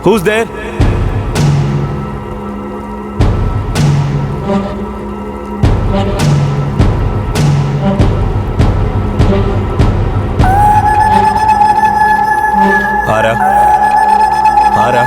Who's there? ആരാ? ആരാ?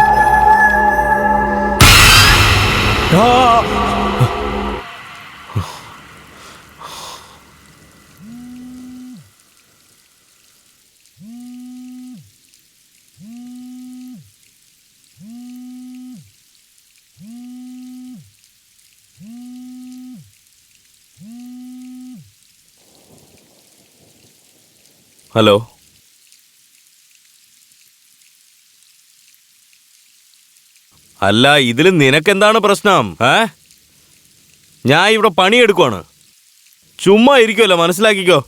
Hello, അല്ല ഇതിൽ നിനക്കെന്താണ് പ്രശ്നം? ഞാൻ ഇവിടെ പണിയെടുക്കുവാണ്. ചുമ്മാ ഇരിക്കുമല്ലോ, മനസ്സിലാക്കിക്കോ.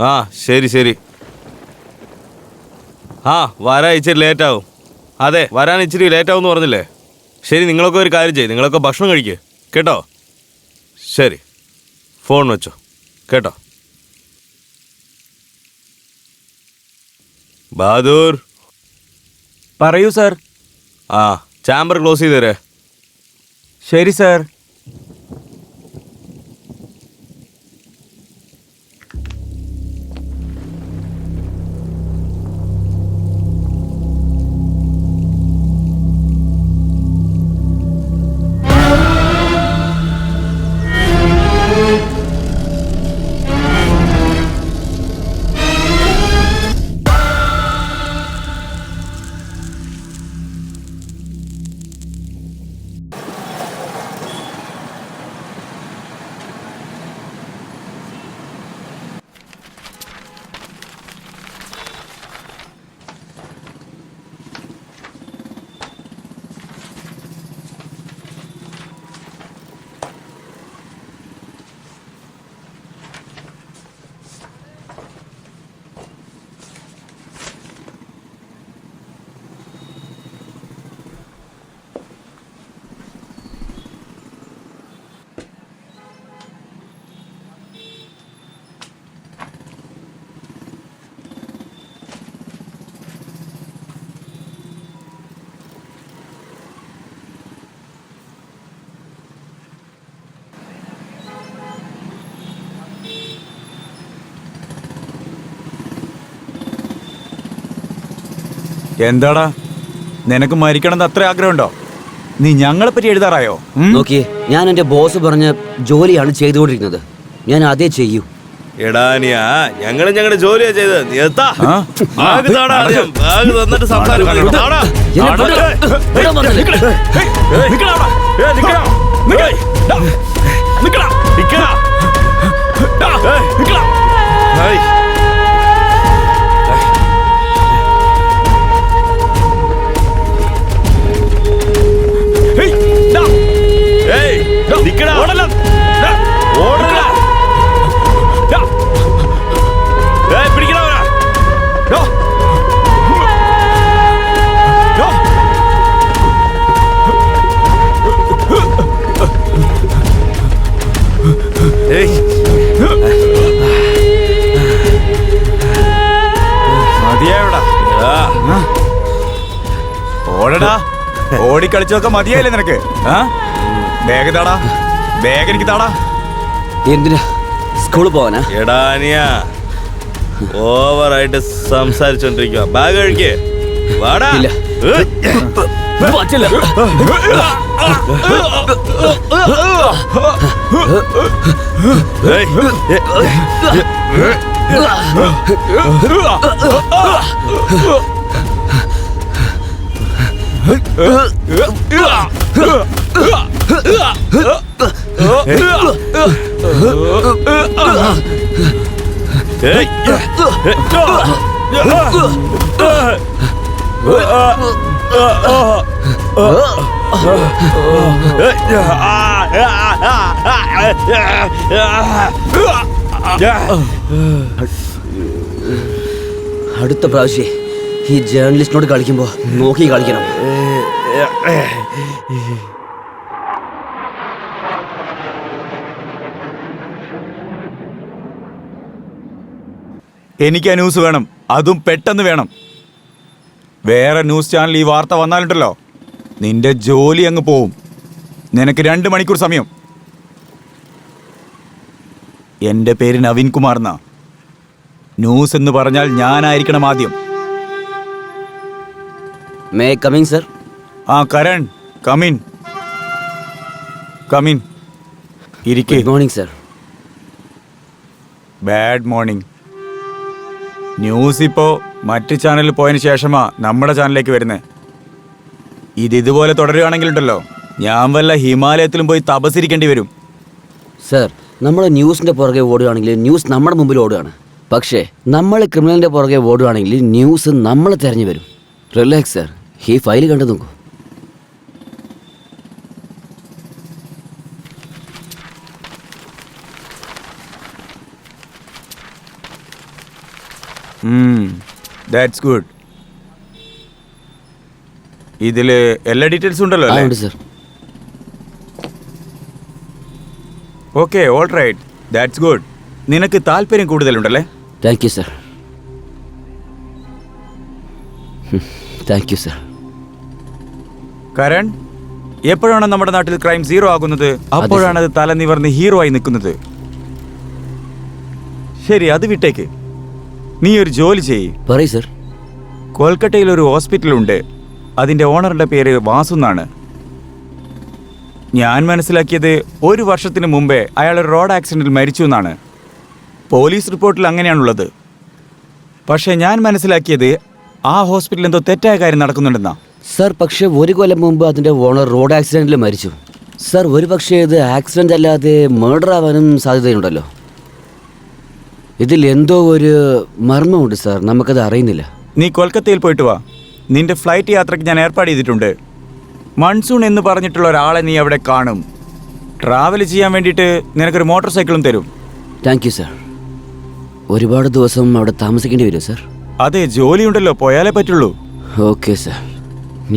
ആ ശരി ശരി. വരാൻ ഇച്ചിരി ലേറ്റാവും. അതെ, വരാൻ ഇച്ചിരി ലേറ്റാവും എന്ന് പറഞ്ഞില്ലേ? ശരി, നിങ്ങളൊക്കെ ഒരു കാര്യം ചെയ്യും, നിങ്ങളൊക്കെ ഭക്ഷണം കഴിക്കുക കേട്ടോ. ശരി, ഫോൺ വെച്ചോ കേട്ടോ. ബഹാദൂർ. പറയൂ സാർ. ചാമ്പർ ക്ലോസ് ചെയ്ത് തരേ. ശരി സാർ. എന്താടാ, നിനക്ക് മരിക്കണമെന്ന് അത്ര ആഗ്രഹമുണ്ടോ? നീ ഞങ്ങളെ പറ്റി എഴുതാറായോ? നോക്കിയേ, ഞാൻ എന്റെ ബോസ് പറഞ്ഞ ജോലിയാണ് ചെയ്തുകൊണ്ടിരിക്കുന്നത്. ഞാൻ അതേ ചെയ്യൂ. എടാനിയാ, ഞങ്ങളുടെ ജോലിയാ ചെയ്തത്. നീ എത്താ തന്നിട്ട് സംസാരിക്കും. ഓടടാ, ഓടിക്കളിച്ചൊക്കെ മതിയായില്ലേ നിനക്ക്? ബാഗ് താടാ, ബാഗ് എനിക്ക് താടാ. എന്തിനാ? സ്കൂളിൽ പോവാനാ? എടാനിയാ, ഓവറായിട്ട് സംസാരിച്ചോണ്ടിരിക്കുക. ബാഗ് കഴിക്കേ. വാടാ. അടുത്ത പ്രാവശ്യം ഈ ജേർണലിസ്റ്റിനോട് കളിക്കുമ്പോ നോക്കി കളിക്കണം. എനിക്ക് ആ ന്യൂസ് വേണം, അതും പെട്ടെന്ന് വേണം. വേറെ ന്യൂസ് ചാനൽ ഈ വാർത്ത വന്നാലുണ്ടല്ലോ, നിന്റെ ജോലി അങ്ങ് പോവും. നിനക്ക് 2 മണിക്കൂർ സമയം. എൻ്റെ പേര് നവീൻ കുമാർ എന്നാ. ന്യൂസ് എന്ന് പറഞ്ഞാൽ ഞാനായിരിക്കണം ആദ്യം. May coming sir? ആ കരൺ, കമിൻ കമിൻ. ഇരിക്കേ. Good morning sir. Bad morning. News ഇപ്പോൾ മറ്റ് ചാനലിൽ പോയതിന് ശേഷമാ നമ്മുടെ ചാനലിലേക്ക് വരുന്നത്. ഇതുപോലെ തുടരുകയാണെങ്കിലുണ്ടല്ലോ, ഞാൻ വല്ല ഹിമാലയത്തിലും പോയി തപസ്സിരിക്കേണ്ടി വരും. സർ, നമ്മൾ ന്യൂസിൻ്റെ പുറകെ ഓടുകയാണെങ്കിൽ ന്യൂസ് നമ്മുടെ മുമ്പിൽ ഓടുകയാണ്. പക്ഷേ നമ്മൾ ക്രിമിനലിൻ്റെ പുറകെ ഓടുകയാണെങ്കിൽ ന്യൂസ് നമ്മളെ തെരഞ്ഞു വരും. റിലാക്സ് സർ, ഈ ഫയൽ കണ്ടു നോക്കൂ. That's good. ഇതിൽ എല്ലാ ഡീറ്റെയിൽസും ഉണ്ടല്ലോ ആ അല്ലേ? ഉണ്ട് sir. Okay, all right, that's good. നിനക്ക് താല്പര്യം കൂടുതലുണ്ടല്ലേ? Thank you sir. Thank you sir. Karan, എപ്പോഴാണ് നമ്മുടെ നാട്ടിൽ ക്രൈം 0 ആകുന്നത്, അപ്പോഴാണ് അത് തല നിവർന്ന് ഹീറോ ആയി നിൽക്കുന്നത്. ശരി, അത് വിട്ടേക്ക്. നീ ഒരു ജോലി ചെയ്യ്. പറയൂ സർ. കൊൽക്കട്ടയിൽ ഒരു ഹോസ്പിറ്റലുണ്ട്. അതിൻ്റെ ഓണറുടെ പേര് വാസു എന്നാണ്. ഞാൻ മനസ്സിലാക്കിയത് 1 വർഷത്തിന് മുമ്പേ അയാൾ ഒരു റോഡ് ആക്സിഡൻറ്റിൽ മരിച്ചു എന്നാണ്. പോലീസ് റിപ്പോർട്ടിൽ അങ്ങനെയാണുള്ളത്. പക്ഷേ ഞാൻ മനസ്സിലാക്കിയത് ആ ഹോസ്പിറ്റലിൽ എന്തോ തെറ്റായ കാര്യം നടക്കുന്നുണ്ടെന്നാ. സർ, പക്ഷേ 1 കൊല്ലം മുമ്പ് അതിൻ്റെ ഓണർ റോഡ് ആക്സിഡൻറ്റിൽ മരിച്ചു. സർ, ഒരു പക്ഷേ ഇത് ആക്സിഡൻ്റ് അല്ലാതെ മർഡർ ആവാനും സാധ്യതയുണ്ടല്ലോ. ഇതിൽ എന്തോ ഒരു മർമ്മമുണ്ട് സാർ, നമുക്കത് അറിയുന്നില്ല. നീ കൊൽക്കത്തയിൽ പോയിട്ട് വാ. നിന്റെ ഫ്ലൈറ്റ് യാത്രയ്ക്ക് ഞാൻ ഏർപ്പാട് ചെയ്തിട്ടുണ്ട്. മൺസൂൺ എന്ന് പറഞ്ഞിട്ടുള്ള ഒരാളെ നീ അവിടെ കാണും. ട്രാവൽ ചെയ്യാൻ വേണ്ടിയിട്ട് നിനക്കൊരു മോട്ടോർ സൈക്കിളും തരും. Thank you sir. ഒരുപാട് ദിവസം അവിടെ താമസിക്കേണ്ടി വരുമോ സർ? അതെ, ജോലിയുണ്ടല്ലോ, പോയാലേ പറ്റുള്ളൂ. Okay sir.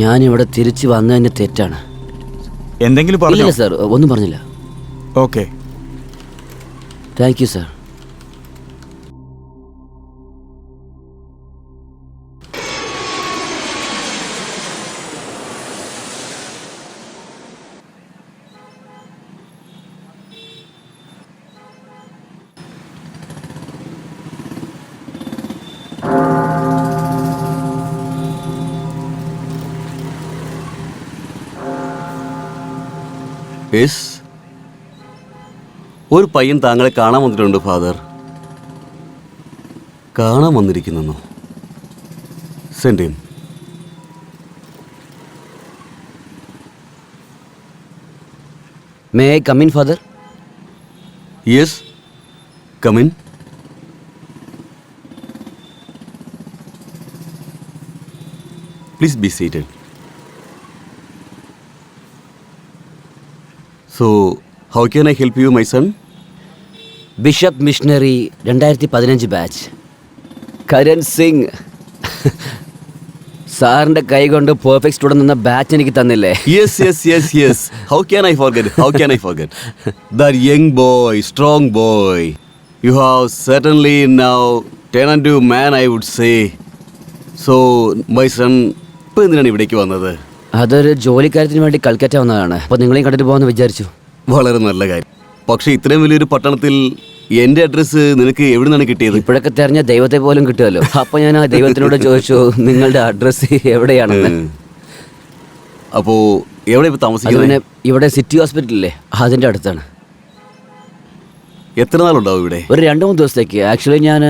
ഞാനിവിടെ തിരിച്ച് വന്നതിന് തെറ്റാണ്. എന്തെങ്കിലും പറഞ്ഞോ? ഇല്ല സർ, ഒന്നും പറഞ്ഞില്ല. Okay. Thank you sir. Yes, ഒരു പയ്യൻ താങ്കളെ കാണാൻ വന്നിട്ടുണ്ട് ഫാദർ. കാണാൻ വന്നിരിക്കുന്നു. Send him. May I come in father? Yes, come in. Please be seated. So, how can I help you, my son? Bishop missionary 2015 batch. Karan Singh. സാറിൻ്റെ കൈ കൊണ്ട് പെർഫെക്റ്റ് സ്റ്റുഡൻ്റ് എന്ന ബാച്ച് എനിക്ക് തന്നില്ലേ? Yes, yes, yes, yes. How can I forget? How can I forget? That young boy, strong boy. You have certainly now turned into man, I would say. So, my son, ഇപ്പോൾ എന്തിനാണ് ഇവിടേക്ക് വന്നത്? അതൊരു ജോലിക്കാര്യത്തിന് വേണ്ടി കൽക്കറ്റ വന്നതാണ്. അപ്പോൾ നിങ്ങളെയും കണ്ടിട്ട് പോകാമെന്ന് വിചാരിച്ചു. വളരെ നല്ല കാര്യം. പക്ഷേ ഇത്രയും വലിയൊരു പട്ടണത്തിൽ എൻ്റെ അഡ്രസ്സ് നിനക്ക് എവിടെ നിന്നാണ് കിട്ടിയത്? ഇപ്പോഴൊക്കെ തെരഞ്ഞ ദൈവത്തെ പോലും കിട്ടുമല്ലോ. അപ്പോൾ ഞാൻ ആ ദൈവത്തിനോട് ചോദിച്ചു നിങ്ങളുടെ അഡ്രസ്സ് എവിടെയാണെന്ന്. അപ്പോൾ എവിടെ ഇപ്പോൾ അത് താമസിക്കുന്നത്? പിന്നെ ഇവിടെ സിറ്റി ഹോസ്പിറ്റലില്ലേ, അതിൻ്റെ അടുത്താണ്. എത്ര നാളുണ്ടാവും ഇവിടെ? ഒരു 2-3 ദിവസത്തേക്ക്. ആക്ച്വലി ഞാൻ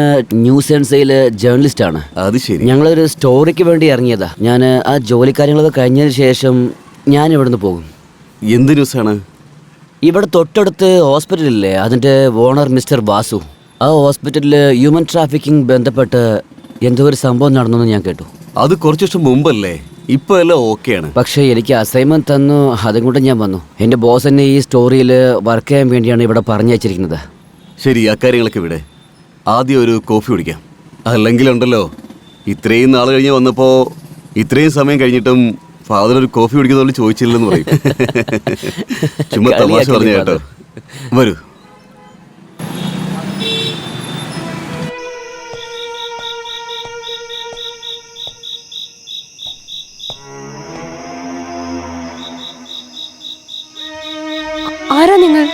ന്യൂസ് ആൻഡ് ജേർണലിസ്റ്റ് ആണ്. അത് ശരി. ഞങ്ങളൊരു സ്റ്റോറിക്ക് വേണ്ടി ഇറങ്ങിയതാ. ഞാൻ ആ ജോലി കാര്യങ്ങളൊക്കെ കഴിഞ്ഞതിന് ശേഷം ഞാൻ ഇവിടുന്ന് പോകും. എന്ത് ന്യൂസാണ്? ഇവിടെ തൊട്ടടുത്ത് ഹോസ്പിറ്റലില്ലേ, അതിൻ്റെ ഓണർ മിസ്റ്റർ വാസു. ആ ഹോസ്പിറ്റലിൽ ഹ്യൂമൻ ട്രാഫിക്കിംഗ് ബന്ധപ്പെട്ട് എന്തോ ഒരു സംഭവം നടന്നു ഞാൻ കേട്ടു. അത് കുറച്ച് വർഷം മുമ്പല്ലേ? ഇപ്പോൾ എല്ലാം ഓക്കെയാണ്. പക്ഷേ എനിക്ക് അസൈൻമെൻറ്റ് തന്നു, അതും കൊണ്ട് ഞാൻ വന്നു. എൻ്റെ ബോസ് എന്നെ ഈ സ്റ്റോറിയിൽ വർക്ക് ചെയ്യാൻ വേണ്ടിയാണ് ഇവിടെ പറഞ്ഞു വെച്ചിരിക്കുന്നത്. ശരി, അക്കാര്യങ്ങളൊക്കെ ഇവിടെ ആദ്യം ഒരു കോഫി കുടിക്കാം. അല്ലെങ്കിലുണ്ടല്ലോ, ഇത്രയും നാൾ കഴിഞ്ഞ് വന്നപ്പോൾ ഇത്രയും സമയം കഴിഞ്ഞിട്ടും ഫാദർ ഒരു കോഫി കുടിക്കുന്നതുകൊണ്ട് ചോദിച്ചില്ലെന്ന് പറയും. ചുമ്മാ തമാശ പറഞ്ഞു കേട്ടോ. വരൂ. ആരാ നിങ്ങൾ?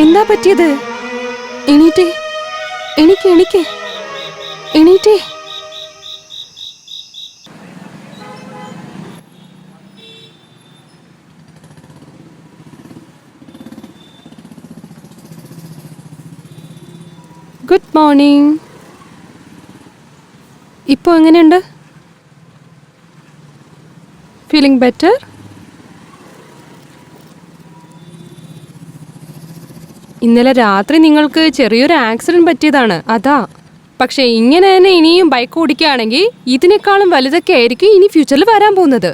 എന്താ പറ്റിയത്? എണീറ്റേ, എണീക്ക്. എണീറ്റേ. Good morning. ഇപ്പോൾ എങ്ങനെയുണ്ട്? Feeling better? ഇന്നലെ രാത്രി നിങ്ങൾക്ക് ചെറിയൊരു ആക്സിഡന്റ് പറ്റിയതാണ്, അതാ. പക്ഷെ ഇങ്ങനെ തന്നെ ഇനിയും ബൈക്ക് ഓടിക്കുകയാണെങ്കിൽ ഇതിനേക്കാളും വലുതൊക്കെ ആയിരിക്കും ഇനി ഫ്യൂച്ചറിൽ വരാൻ പോകുന്നത്.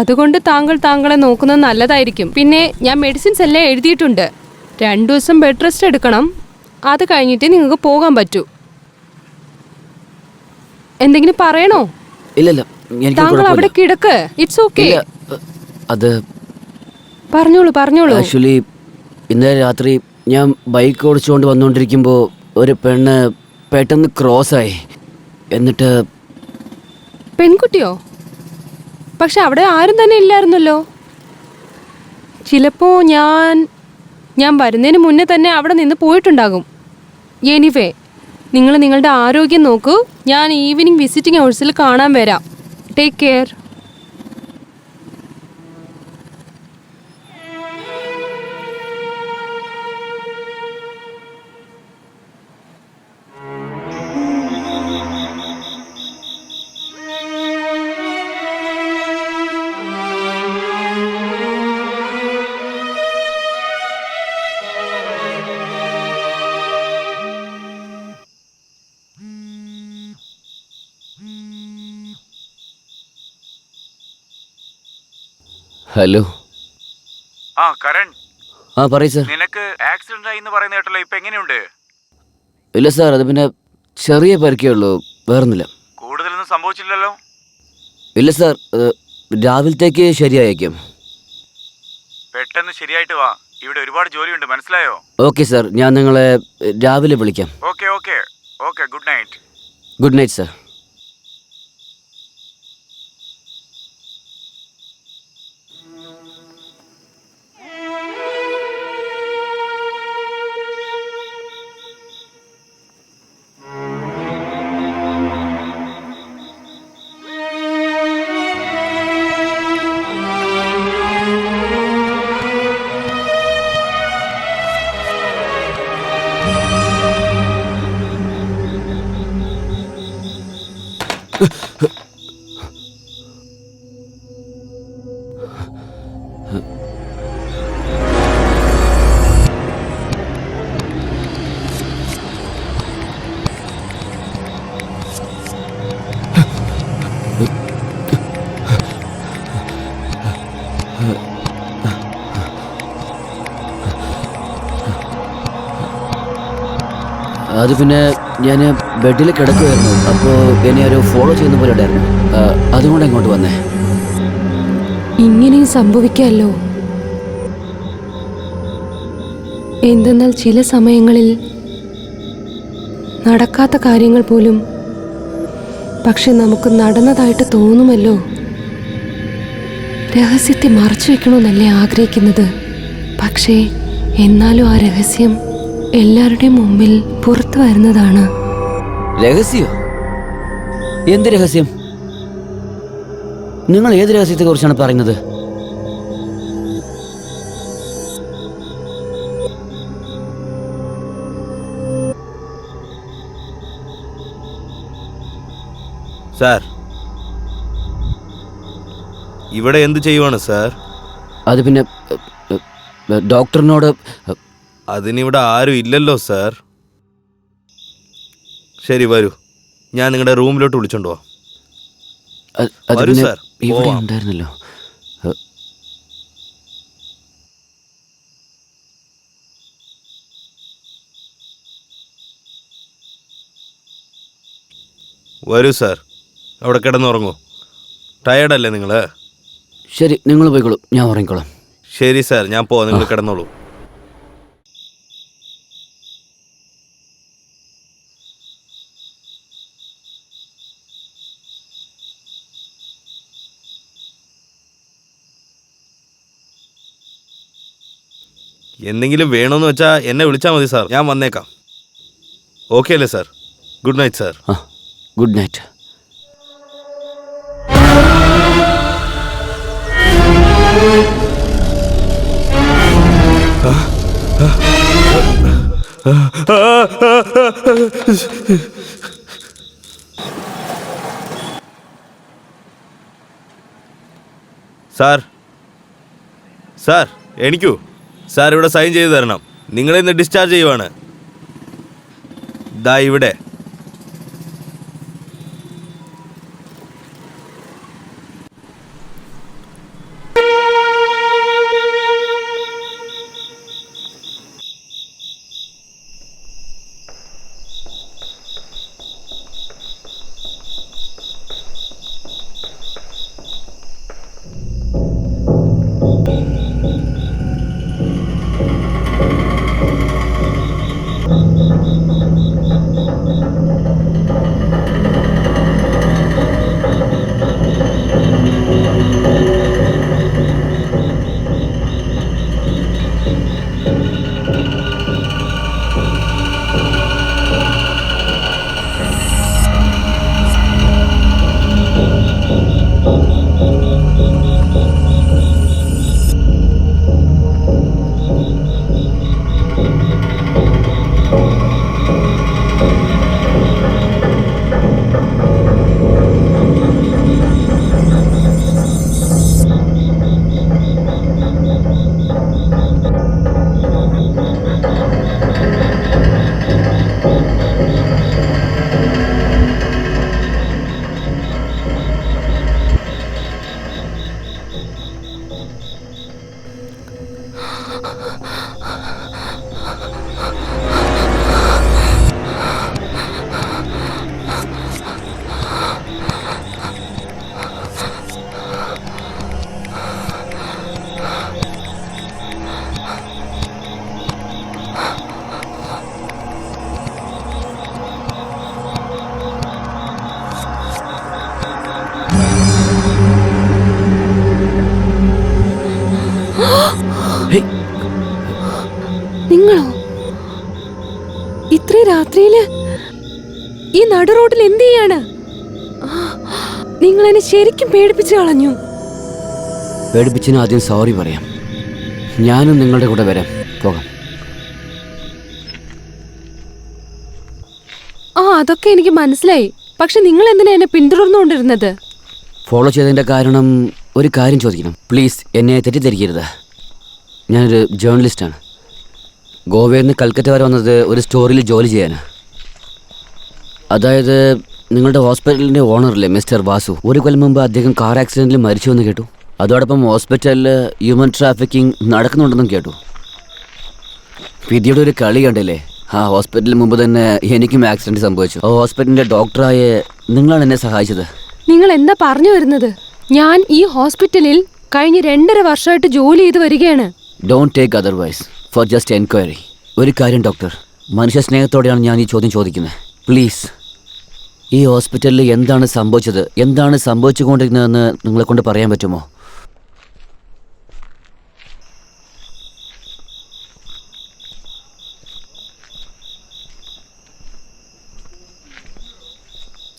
അതുകൊണ്ട് താങ്കളെ നോക്കുന്നത് നല്ലതായിരിക്കും. പിന്നെ ഞാൻ മെഡിസിൻസ് എല്ലാം എഴുതിയിട്ടുണ്ട്. 2 ദിവസം ബെഡ് റെസ്റ്റ് എടുക്കണം. അത് കഴിഞ്ഞിട്ടേ നിങ്ങൾക്ക് പോകാൻ പറ്റൂ. എന്തെങ്കിലും പറയണോ? ഇല്ലല്ല, എനിക്ക് താങ്കൾ അവിടെ കുഴപ്പമില്ല. കിടക്ക്. It's okay. ഇല്ല, അത് പറഞ്ഞോളൂ. ആക്ച്വലി ഇന്നലെ രാത്രി ഞാൻ ബൈക്ക് ഓടിച്ചുകൊണ്ട് വന്നുകൊണ്ടിരിക്കുമ്പോൾ ഒരു പെണ്ണ് പെട്ടെന്ന് ക്രോസായി. എന്നിട്ട് പെൺകുട്ടിയോ? പക്ഷെ അവിടെ ആരും തന്നെ ഇല്ലായിരുന്നല്ലോ. ചിലപ്പോ ഞാൻ വരുന്നതിന് മുന്നേ തന്നെ അവിടെ നിന്ന് പോയിട്ടുണ്ടാകും. എനിവേ, നിങ്ങൾ നിങ്ങളുടെ ആരോഗ്യം നോക്കൂ. ഞാൻ ഈവനിങ് വിസിറ്റിംഗ് ഹൗസിൽ കാണാൻ വരാം. Take care. ഹലോ. ആ കരൺ, പറയൂ സാർ. നിനക്ക് ആക്സിഡന്റ് ആയി എന്ന് പറയുന്ന കേട്ടല്ലോ. ഇപ്പൊ എങ്ങനെയുണ്ട്? ഇല്ല സാർ, അത് പിന്നെ ചെറിയ പരിക്കേ ഉള്ളൂ, വേറൊന്നുമില്ല. കൂടുതലൊന്നും സംഭവിച്ചില്ലല്ലോ? ഇല്ല സാർ, രാവിലത്തേക്ക് ശരിയായേക്കും. പെട്ടെന്ന് ശരിയായിട്ട് വാ. ഇവിടെ ഒരുപാട് ജോലിയുണ്ട്, മനസ്സിലായോ? ഓക്കെ സാർ, ഞാൻ നിങ്ങളെ രാവിലെ വിളിക്കാം. Okay okay okay. Good night. Good night sir. അത് പിന്നെ ഞാൻ ബെഡിൽ കിടക്കുമായിരുന്നു. അപ്പോൾ എന്നെ ഒരു ഫോളോ ചെയ്യുന്ന പോലെ ഉണ്ടായിരുന്നു. അതുകൊണ്ട് ഇങ്ങോട്ട് വന്നേ. ഇങ്ങനെയും സംഭവിക്കാമല്ലോ. എന്തെന്നാൽ ചില സമയങ്ങളിൽ നടക്കാത്ത കാര്യങ്ങൾ പോലും പക്ഷെ നമുക്ക് നടന്നതായിട്ട് തോന്നുമല്ലോ. രഹസ്യത്തെ മറച്ചു വെക്കണമെന്നല്ലേ ആഗ്രഹിക്കുന്നത്. പക്ഷേ എന്നാലും ആ രഹസ്യം എല്ലാവരുടെയും മുമ്പിൽ പുറത്തു വരുന്നതാണ്. രഹസ്യോ? എന്ത് രഹസ്യം? നിങ്ങൾ ഏത് രഹസ്യത്തെ കുറിച്ചാണ് പറയുന്നത്? സാർ, ഇവിടെ എന്ത് ചെയ്യുവാണ് സാർ? അത് പിന്നെ ഡോക്ടറിനോട്. അതിനിവിടെ ആരും ഇല്ലല്ലോ സാർ. ശരി, വരൂ, ഞാൻ നിങ്ങളുടെ റൂമിലോട്ട് വിളിച്ചോണ്ട് പോവാം. അത് വരൂ പിന്നെ സാർ, ഇവിടെ പോവാം. ഉണ്ടായിരുന്നല്ലോ. വരൂ സാർ, അവിടെ കിടന്നുറങ്ങൂ. ടയേർഡല്ലേ നിങ്ങൾ? ശരി, നിങ്ങൾ പോയിക്കോളൂ, ഞാൻ ഉറങ്ങിക്കോളാം. ശരി സാർ, ഞാൻ പോവാം, നിങ്ങൾ കിടന്നോളൂ. എന്തെങ്കിലും വേണമെന്ന് വെച്ചാൽ എന്നെ വിളിച്ചാൽ മതി സാർ, ഞാൻ വന്നേക്കാം. ഓക്കെ അല്ലേ സാർ? Good night sir. ആ ഗുഡ് നൈറ്റ്. സാർ സാർ എണിക്കൂ സാർ, ഇവിടെ സൈൻ ചെയ്ത് തരണം. നിങ്ങളെ ഇന്ന് ഡിസ്ചാർജ് ചെയ്യുവാണ്. ദാ ഇവിടെ. നിങ്ങളോ ഇത്രയും രാത്രിയില് ഈ നടു റോഡിൽ എന്ത് ചെയ്യാണ്? നിങ്ങൾ എന്നെ ശരിക്കും പേടിപ്പിച്ചു കളഞ്ഞു. പേടിപ്പിച്ചതിന് ആദ്യം സോറി പറയാം. ഞാനും നിങ്ങളുടെ കൂടെ വരാം. പോകാം. അതൊക്കെ എനിക്ക് മനസ്സിലായി. പക്ഷെ നിങ്ങൾ എന്തിനാ എന്നെ പിന്തുടർന്നുകൊണ്ടിരുന്നത്? ഫോളോ ചെയ്തതിൻ്റെ കാരണം ഒരു കാര്യം ചോദിക്കണം. പ്ലീസ് എന്നെ തെറ്റിദ്ധരിക്കരുത്. ഞാനൊരു ജേർണലിസ്റ്റാണ്. ഗോവയിൽ നിന്ന് കൽക്കറ്റ വരെ വന്നത് ഒരു സ്റ്റോറിൽ ജോലി ചെയ്യാനാണ്. അതായത് നിങ്ങളുടെ ഹോസ്പിറ്റലിൻ്റെ ഓണറില്ലേ മിസ്റ്റർ വാസു, ഒരു കൊല്ലം മുമ്പ് അദ്ദേഹം കാർ ആക്സിഡൻറ്റിൽ മരിച്ചു എന്ന് കേട്ടു. അതോടൊപ്പം ഹോസ്പിറ്റലിൽ ഹ്യൂമൻ ട്രാഫിക്കിംഗ് നടക്കുന്നുണ്ടെന്നും കേട്ടു. വിധിയുടെ ഒരു കളി കണ്ടില്ലേ? ആ ഹോസ്പിറ്റലിന് മുമ്പ് തന്നെ എനിക്കും ആക്സിഡൻറ്റ് സംഭവിച്ചു. ആ ഹോസ്പിറ്റലിൻ്റെ ഡോക്ടറായ നിങ്ങളാണ് എന്നെ സഹായിച്ചത്. നിങ്ങൾ എന്താ പറഞ്ഞു വരുന്നത്? ഞാൻ ഈ ഹോസ്പിറ്റലിൽ കഴിഞ്ഞ 2.5 വർഷമായിട്ട് ജോലി ചെയ്ത് വരികയാണ്. Don't take otherwise for just enquiry. ഒരു കാര്യം ഡോക്ടർ, മനുഷ്യ സ്നേഹത്തോടെയാണ് ഞാൻ ഈ ചോദ്യം ചോദിക്കുന്നത്. പ്ലീസ്, ഈ ഹോസ്പിറ്റലിൽ എന്താണ് സംഭവിച്ചത്, എന്താണ് സംഭവിച്ചുകൊണ്ടിരിക്കുന്നതെന്ന് നിങ്ങളെ കൊണ്ട് പറയാൻ പറ്റുമോ?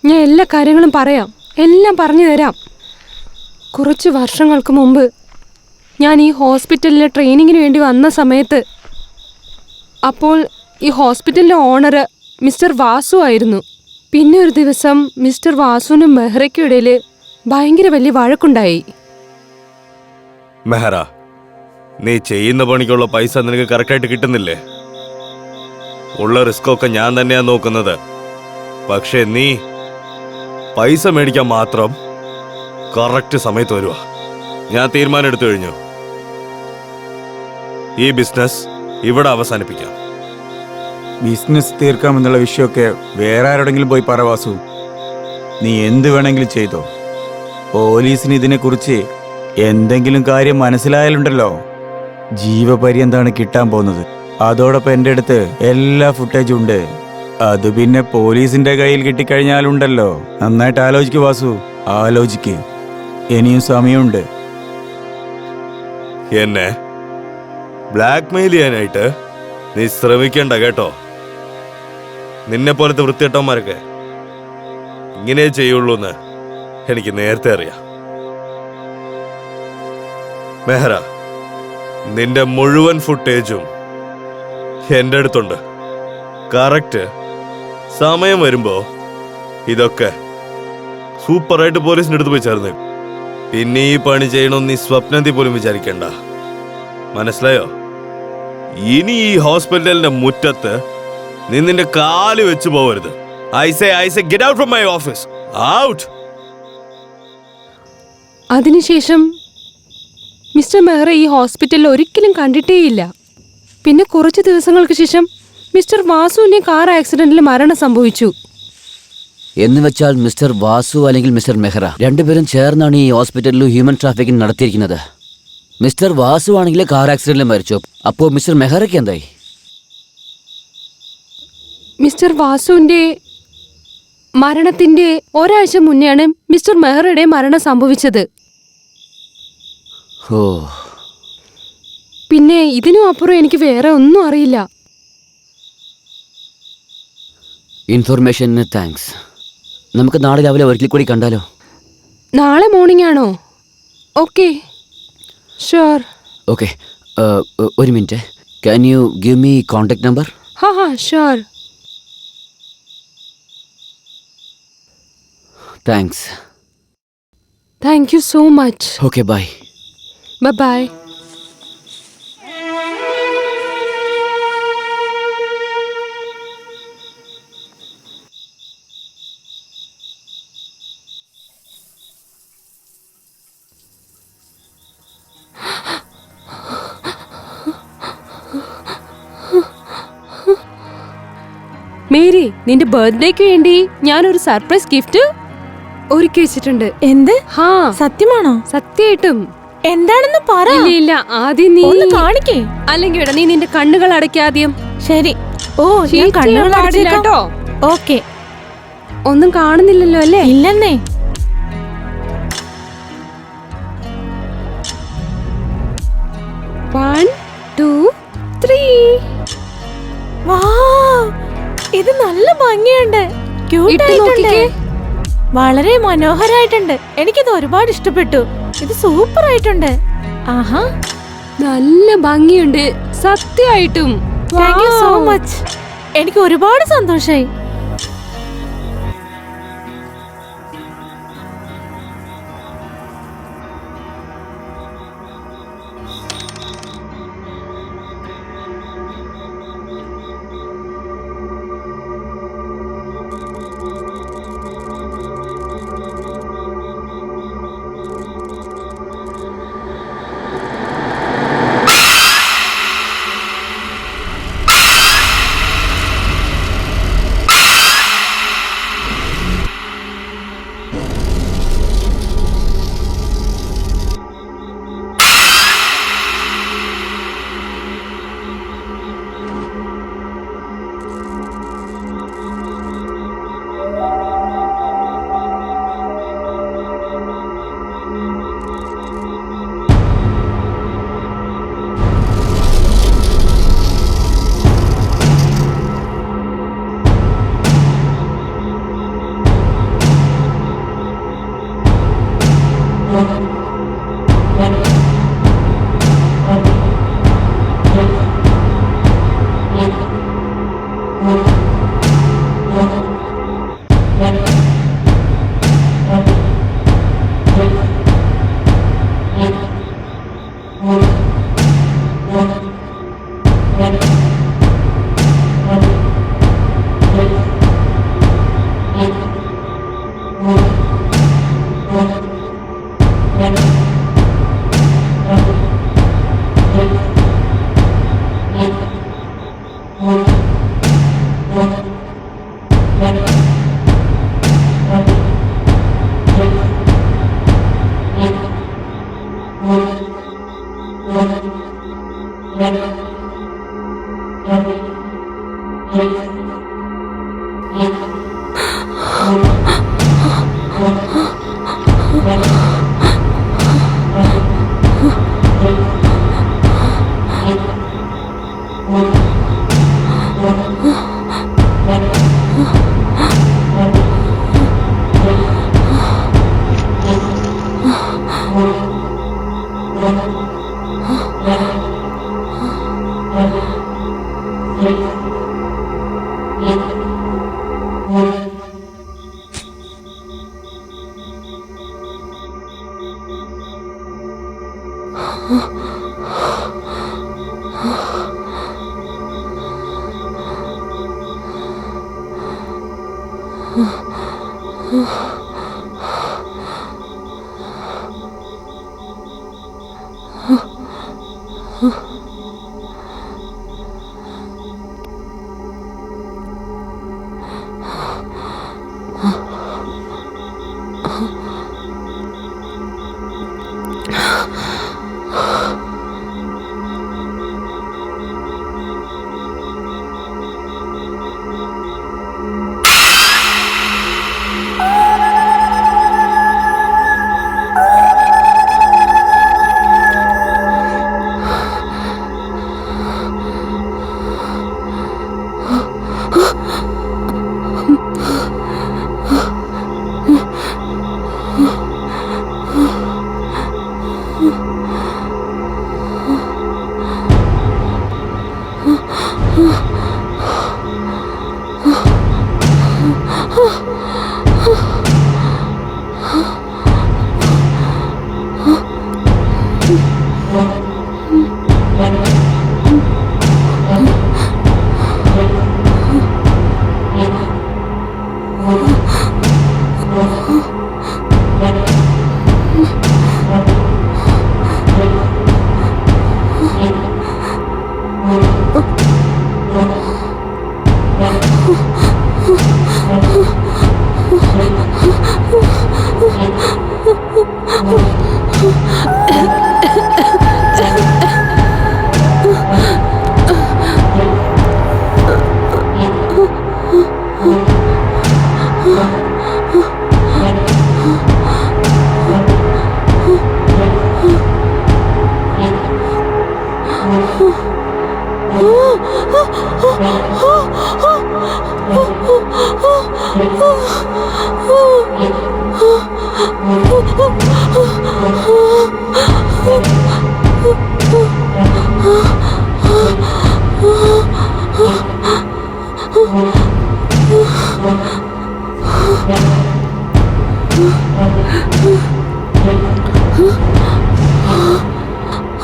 ഞാൻ എല്ലാ കാര്യങ്ങളും പറയാം, എല്ലാം പറഞ്ഞു തരാം. കുറച്ച് വർഷങ്ങൾക്ക് മുമ്പ് ഞാൻ ഈ ഹോസ്പിറ്റലിലെ ട്രെയിനിങ്ങിന് വേണ്ടി വന്ന സമയത്ത്, അപ്പോൾ ഈ ഹോസ്പിറ്റലിൻ്റെ ഓണർ മിസ്റ്റർ വാസു ആയിരുന്നു. പിന്നെ ഒരു ദിവസം മിസ്റ്റർ വാസുവിനും മെഹ്റയ്ക്കും ഇടയിൽ ഭയങ്കര വലിയ വഴക്കുണ്ടായി. മെഹറ, നീ ചെയ്യുന്ന പണിക്കുള്ള പൈസ നിനക്ക് കറക്റ്റായിട്ട് കിട്ടുന്നില്ലേ? ഉള്ള റിസ്കൊക്കെ ഞാൻ തന്നെയാ നോക്കുന്നത്. പക്ഷെ നീ പൈസ മേടിക്കാൻ മാത്രം കറക്റ്റ് സമയത്ത് വരുക. ഞാൻ തീരുമാനം എടുത്തു കഴിഞ്ഞു. ഈ ബിസിനസ് ഇവിടെ അവസാനിപ്പിക്കാം. ബിസിനസ് തീർക്കാമെന്നുള്ള വിഷയമൊക്കെ വേറെ ആരോടെങ്കിലും പോയി പറ വാസു. നീ എന്ത് വേണമെങ്കിലും ചെയ്തോ. പോലീസിന് ഇതിനെക്കുറിച്ച് എന്തെങ്കിലും കാര്യം മനസ്സിലായാലുണ്ടല്ലോ, ജീവപര്യന്താണ് കിട്ടാൻ പോകുന്നത്. അതോടൊപ്പം എൻ്റെ അടുത്ത് എല്ലാ ഫുട്ടേജും ഉണ്ട്. അത് പിന്നെ പോലീസിന്റെ കയ്യിൽ കിട്ടിക്കഴിഞ്ഞാലുണ്ടല്ലോ. നന്നായിട്ട് ആലോചിക്ക് വാസു, ആലോചിക്ക്. ഇനിയും സമയമുണ്ട്. എന്നെ ബ്ലാക്ക് മെയിൽ ചെയ്യാനായിട്ട് നീ ശ്രമിക്കണ്ട കേട്ടോ. നിന്നെ പോലത്തെ വൃത്തികെട്ടവന്മാരൊക്കെ ഇങ്ങനെ ചെയ്യുള്ളൂന്ന് എനിക്ക് നേരത്തെ അറിയാം. മെഹ്റ, നിന്റെ മുഴുവൻ ഫുട്ടേജും എന്റെ അടുത്തുണ്ട്. കറക്റ്റ് സമയം വരുമ്പോ ഇതൊക്കെ സൂപ്പറായിട്ട് പോലീസിന്റെ അടുത്ത് പോയി ചേർന്ന്. പിന്നെ ഈ പണി ചെയ്യണമെന്ന് നീ സ്വപ്നത്തിൽ പോലും വിചാരിക്കണ്ട. മനസ്സിലായോ? ഇനി ഈ ഹോസ്പിറ്റലിന്റെ മുറ്റത്ത് നീ നിന്റെ കാല് വെച്ച് പോവരുത്. I say get out from my office. Out. അതിനുശേഷം മിസ്റ്റർ മെഹ്റ ഈ ഹോസ്പിറ്റലിൽ ഒരിക്കലും കണ്ടിട്ടേയില്ല. പിന്നെ കുറച്ച് ദിവസങ്ങൾക്ക് ശേഷം മിസ്റ്റർ വാസുവിന്റെ കാർ ആക്സിഡന്റിൽ മരണം സംഭവിച്ചു. എന്ന് വെച്ചാൽ മിസ്റ്റർ വാസു അല്ലെങ്കിൽ മിസ്റ്റർ മെഹ്റ രണ്ടുപേരും ചേർന്നാണ് ഈ ഹോസ്പിറ്റലിൽ ഹ്യൂമൻ ട്രാഫിക്കിംഗ് നടത്തിയിരിക്കുന്നത്. മിസ്റ്റർ വാസു ആണെങ്കിൽ കാർ ആക്സിഡന്റിൽ മരിച്ചു. അപ്പോൾ മിസ്റ്റർ മെഹ്റയ്ക്ക് എന്തായി? മിസ്റ്റർ വാസുവിന്റെ മരണത്തിന്റെ ഒരാഴ്ച മുന്നെയാണ് മിസ്റ്റർ മെഹ്റയുടെ മരണം സംഭവിച്ചത്. ഓ, പിന്നെ ഇതിനും അപ്പുറം എനിക്ക് വേറെ ഒന്നും അറിയില്ല. ഇൻഫർമേഷന് താങ്ക്സ്. നമുക്ക് നാളെ രാവിലെ ഒരിക്കൽ കൂടി കണ്ടാലോ? നാളെ മോർണിംഗ് ആണോ? Okay, sure. ഓക്കെ, ഒരു minute. Can you give me contact number? ഹാ sure. Thanks. Thank you so much. Okay, bye. Bye. Mary, നിന്റെ ബർത്ത്ഡേക്ക് വേണ്ടി ഞാനൊരു സർപ്രൈസ് ഗിഫ്റ്റ് ഒരുക്കി വെച്ചിട്ടുണ്ട്. എന്ത്? ഹാ, സത്യമാണോ? സത്യമായിട്ടും. എന്താണെന്ന് പറ. ഇല്ല, ആദ്യം നീ കാണിക്കേ. അല്ലെങ്കിൽ നീ നിന്റെ കണ്ണുകൾ അടയ്ക്കാദ്യം. ശരി. ഓ, ഞാൻ കണ്ണുകൾ അടച്ചില്ല കേട്ടോ. ഓക്കെ. ഒന്നും കാണുന്നില്ലല്ലോ അല്ലേ? ഇല്ലെന്നേ. One, two, three. ഇത് നല്ല ഭംഗിയുണ്ട്. വളരെ മനോഹരായിട്ടുണ്ട്. എനിക്കിത് ഒരുപാട് ഇഷ്ടപ്പെട്ടു. ഇത് സൂപ്പർ ആയിട്ടുണ്ട്. ആഹാ, നല്ല ഭംഗിയുണ്ട് സത്യമായിട്ടും. Thank you so much. എനിക്ക് ഒരുപാട് സന്തോഷായി. Thank you.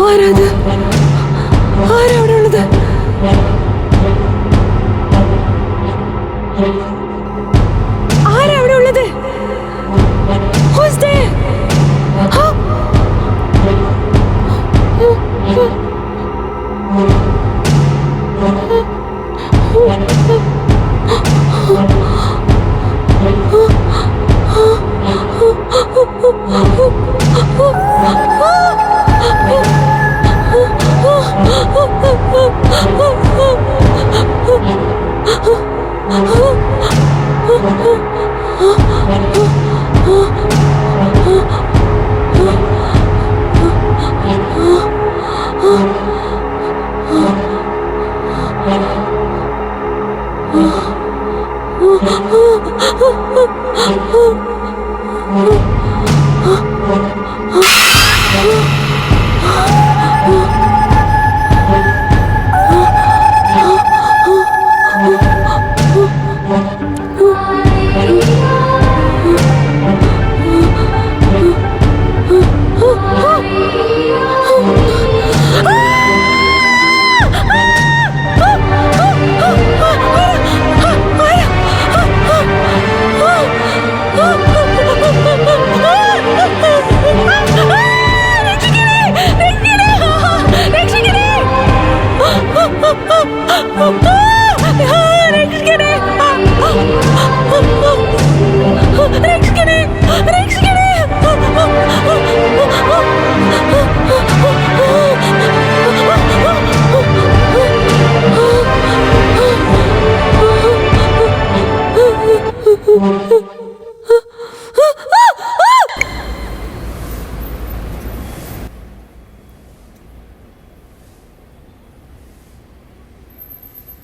ആരാത്? ആരാ അവിടെ ഉള്ളത്? ആരാ അവിടെ ഉള്ളത്? Who's there? Huh?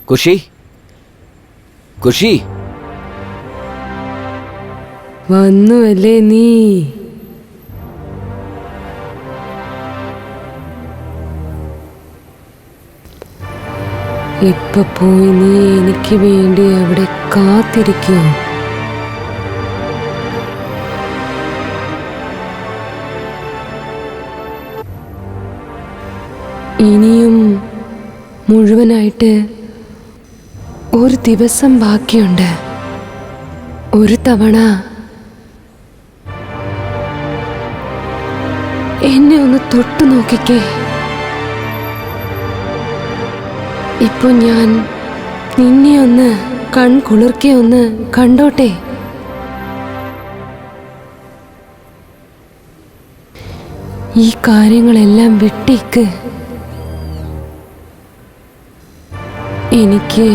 Khushi, Khushi, വന്നുവല്ലേ നീ? ഇപ്പൊ പോയി നീ എനിക്ക് വേണ്ടി അവിടെ കാത്തിരിക്കൂ. ഇനിയും മുഴുവനായിട്ട് ഒരു ദിവസം ബാക്കിയുണ്ട്. ഒരു തവണ എന്നെ ഒന്ന് തൊട്ടു നോക്കിക്കേ. ഇപ്പൊ ഞാൻ നിന്നെ ഒന്ന് കൺകുളിർക്കെ ഒന്ന് കണ്ടോട്ടെ. ഈ കാര്യങ്ങളെല്ലാം വിട്ടേക്ക്. എനിക്ക്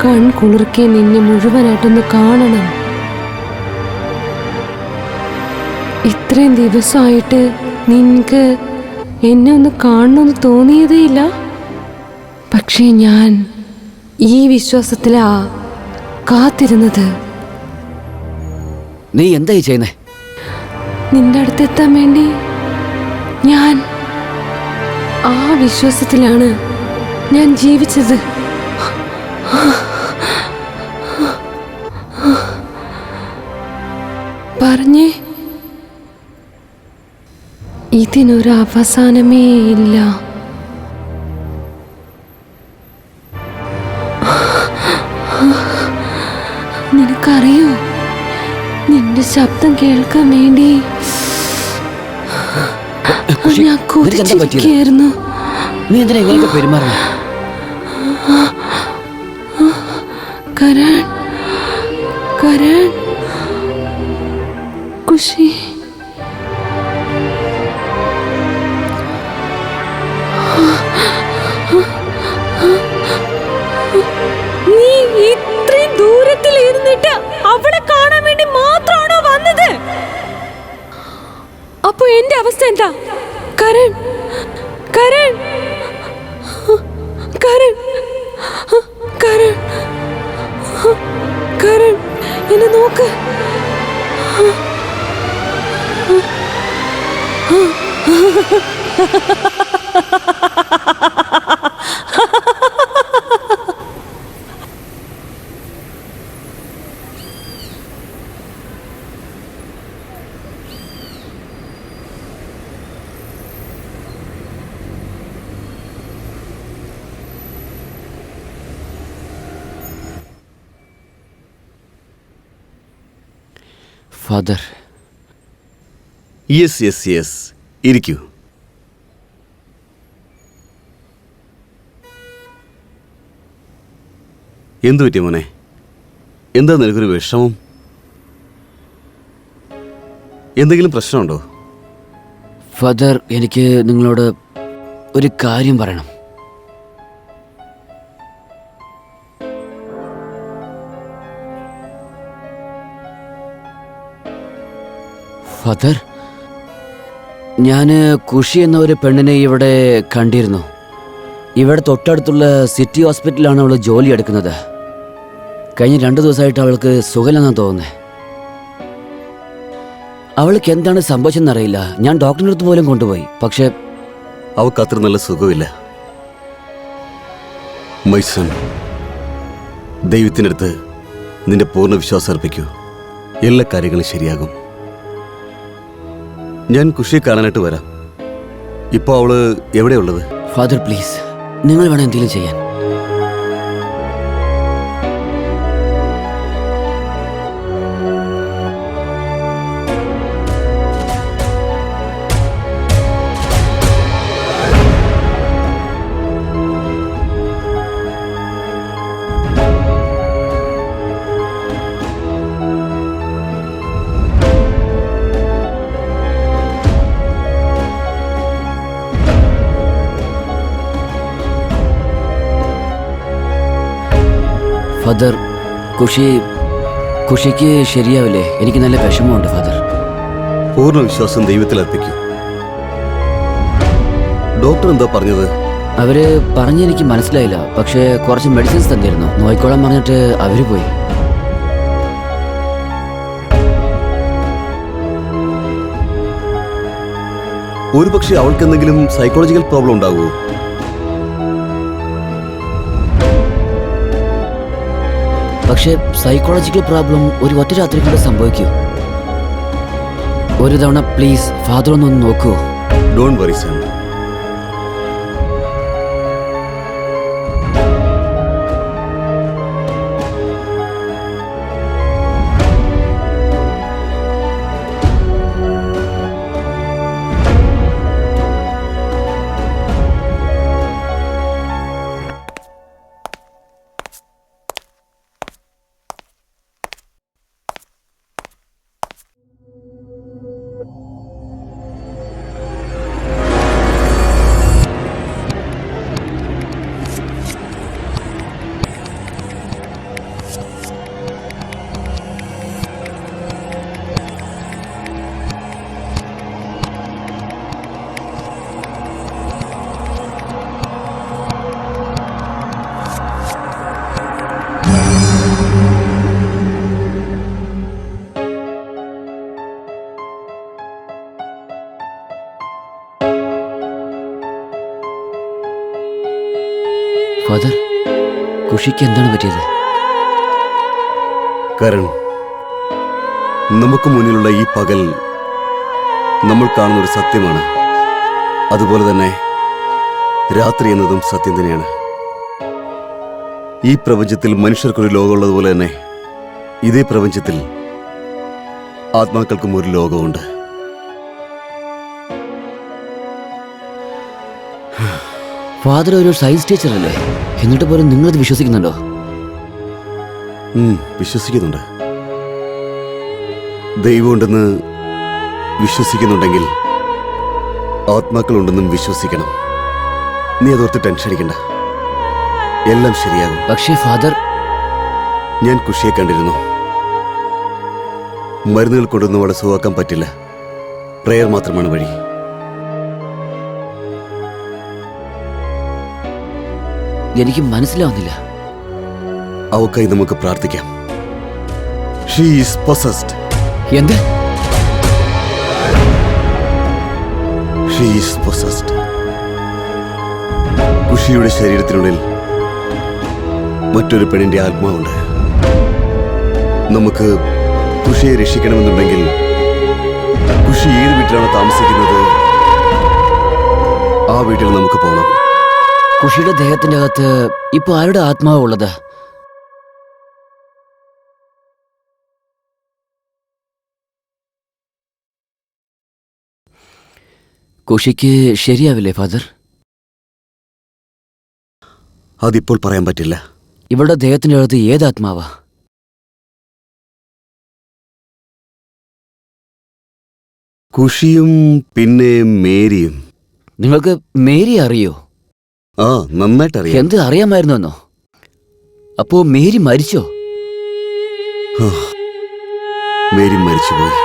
കൺകുളിർക്കെ നിന്നെ മുഴുവനായിട്ടൊന്ന് കാണണം. ഇത്രയും ദിവസമായിട്ട് നിനക്ക് എന്നെ ഒന്ന് കാണണമെന്ന് തോന്നിയതേയില്ല. പക്ഷേ ഞാൻ ഈ വിശ്വാസത്തിലാ കാത്തിരുന്നത്. നീ എന്തായി ചെയ്യുന്നേ? നിന്റെ അടുത്തെത്താൻ വേണ്ടി ഞാൻ ആ വിശ്വാസത്തിലാണ് ഞാൻ ജീവിച്ചത്. പറഞ്ഞേ, ഇതിനൊരു അവസാനമേ ഇല്ല. നിനക്കറിയോ, നിന്റെ ശബ്ദം കേൾക്കാൻ വേണ്ടി ഞാൻ കൊതിച്ചിരിക്കുകയായിരുന്നു. നീ എന്തിനാ ഇങ്ങനെയൊക്കെ പെരുമാറുന്നത്? കരൺ, കരൺ, ഖുഷി, നീ ഇത്രയും ദൂരത്തിൽ ഇരുന്നിട്ട് അവളെ കാണാൻ വേണ്ടി മാത്രമാണോ വന്നത്? അപ്പൊ എന്റെ അവസ്ഥ എന്താ? കരൺ, കരൺ, കരൺ, കരൺ, കരൺ, എന്നെ നോക്ക്. ഫാദർ. യെസ് യെസ് യെസ്, ഇരിക്കൂ. എന്തു പറ്റി മോനെ? എന്താ നിനക്കൊരു വിഷമം? എന്തെങ്കിലും പ്രശ്നമുണ്ടോ? ഫാദർ, എനിക്ക് നിങ്ങളോട് ഒരു കാര്യം പറയണം. ഫാദർ, ഞാൻ ഖുഷി എന്ന ഒരു പെണ്ണിനെ ഇവിടെ കണ്ടിരുന്നു. ഇവിടെ തൊട്ടടുത്തുള്ള സിറ്റി ഹോസ്പിറ്റലിലാണ് അവൾ ജോലി എടുക്കുന്നത്. കഴിഞ്ഞ 2 ദിവസമായിട്ട് അവൾക്ക് സുഖമില്ലെന്നാണ് തോന്നുന്നത്. അവൾക്ക് എന്താണ് സംഭവിച്ചെന്നറിയില്ല. ഞാൻ ഡോക്ടറിൻ്റെ അടുത്ത് പോലും കൊണ്ടുപോയി. പക്ഷേ അവൾക്ക് അത്ര നല്ല സുഖമില്ല. മൈ സൺ, ദൈവത്തിൻ്റെ അടുത്ത് നിന്റെ പൂർണ്ണ വിശ്വാസം അർപ്പിക്കൂ. എല്ലാ കാര്യങ്ങളും ശരിയാകും. ഞാൻ ഖുഷിയെ കാണാനായിട്ട് വരാം. ഇപ്പോൾ അവള് എവിടെയുള്ളത്? ഫാദർ പ്ലീസ്, നിങ്ങൾ വേണം എന്തെങ്കിലും ചെയ്യാൻ. ഫാദർ, ഖുഷിക്ക് ശരിയാവില്ലേ? എനിക്ക് നല്ല വിഷമമുണ്ട് ഫാദർ. പൂർണ്ണ വിശ്വാസം ദൈവത്തിൽ അർപ്പിക്കൂ. ഡോക്ടർ എന്താ പറഞ്ഞത്? അവര് പറഞ്ഞെനിക്ക് മനസ്സിലായില്ല. പക്ഷേ കുറച്ച് മെഡിസിൻസ് തന്നിരുന്നു. നോയിക്കോളാൻ പറഞ്ഞിട്ട് അവര് പോയി. ഒരു പക്ഷേ അവൾക്ക് എന്തെങ്കിലും സൈക്കോളജിക്കൽ പ്രോബ്ലം ഉണ്ടാകുമോ? പക്ഷേ സൈക്കോളജിക്കൽ പ്രോബ്ലം ഒരു ഒറ്റ രാത്രി കൊണ്ട് സംഭവിക്കൂ. ഒരു തവണ പ്ലീസ് ഫാദർ ഒന്ന് നോക്കുവോ? Don't worry son. ഫാദർ, കുഷിക്ക് എന്താണ് പറ്റിയത്? കരൺ, നമുക്ക് മുന്നിലുള്ള ഈ പകൽ നമ്മൾ കാണുന്ന ഒരു സത്യമാണ്. അതുപോലെ തന്നെ രാത്രി എന്നതും സത്യം തന്നെയാണ്. ഈ പ്രപഞ്ചത്തിൽ മനുഷ്യർക്കൊരു ലോകമുള്ളതുപോലെ തന്നെ ഇതേ പ്രപഞ്ചത്തിൽ ആത്മാക്കൾക്കും ഒരു ലോകമുണ്ട്. ഫാദർ ഒരു സയൻസ് ടീച്ചർ അല്ലേ? എന്നിട്ട് പോലും നിങ്ങളത് വിശ്വസിക്കുന്നുണ്ടോ? വിശ്വസിക്കുന്നുണ്ട്. ദൈവമുണ്ടെന്ന് വിശ്വസിക്കുന്നുണ്ടെങ്കിൽ ആത്മാക്കളുണ്ടെന്നും വിശ്വസിക്കണം. നീ അതോർത്ത് ടെൻഷൻ അടിക്കണ്ട, എല്ലാം ശരിയാകും. പക്ഷേ ഫാദർ, ഞാൻ കുഷിയെ കണ്ടിരുന്നു. മരുന്നുകൾ കൊണ്ടൊന്നും അവളെ സുഖമാക്കാൻ പറ്റില്ല. പ്രയർ മാത്രമാണ് വഴി. എനിക്ക് മനസ്സിലാവുന്നില്ല. അവക്കായി നമുക്ക് പ്രാർത്ഥിക്കാം. She is possessed. എന്ത്? She is possessed. കുഷിയുടെ ശരീരത്തിനുള്ളിൽ മറ്റൊരു പെണ്ണിന്റെ ആത്മാവുണ്ട്. നമുക്ക് കുഷിയെ രക്ഷിക്കണമെന്നുണ്ടെങ്കിൽ കുഷി ഏത് വീട്ടിലാണ് താമസിക്കുന്നത് ആ വീട്ടിൽ നമുക്ക് പോകണം. കുഷിയുടെ ദേഹത്തിന്റെ അകത്ത് ഇപ്പൊ ആരുടെ ആത്മാവ് ഉള്ളത്? കുഷിക്ക് ശരിയാവില്ലേ ഫാദർ? അതിപ്പോൾ പറയാൻ പറ്റില്ല. ഇവളുടെ ദേഹത്തിന്റെ അകത്ത് ഏത് ആത്മാവാ? കുഷിയും പിന്നെ മേരിയും. നിങ്ങൾക്ക് മേരി അറിയോ? ആ, നന്നായിട്ടറിയാം. എന്ത് അറിയാമായിരുന്നോ? അപ്പോ മേരി മരിച്ചോ? മേരി മരിച്ചുപോയി.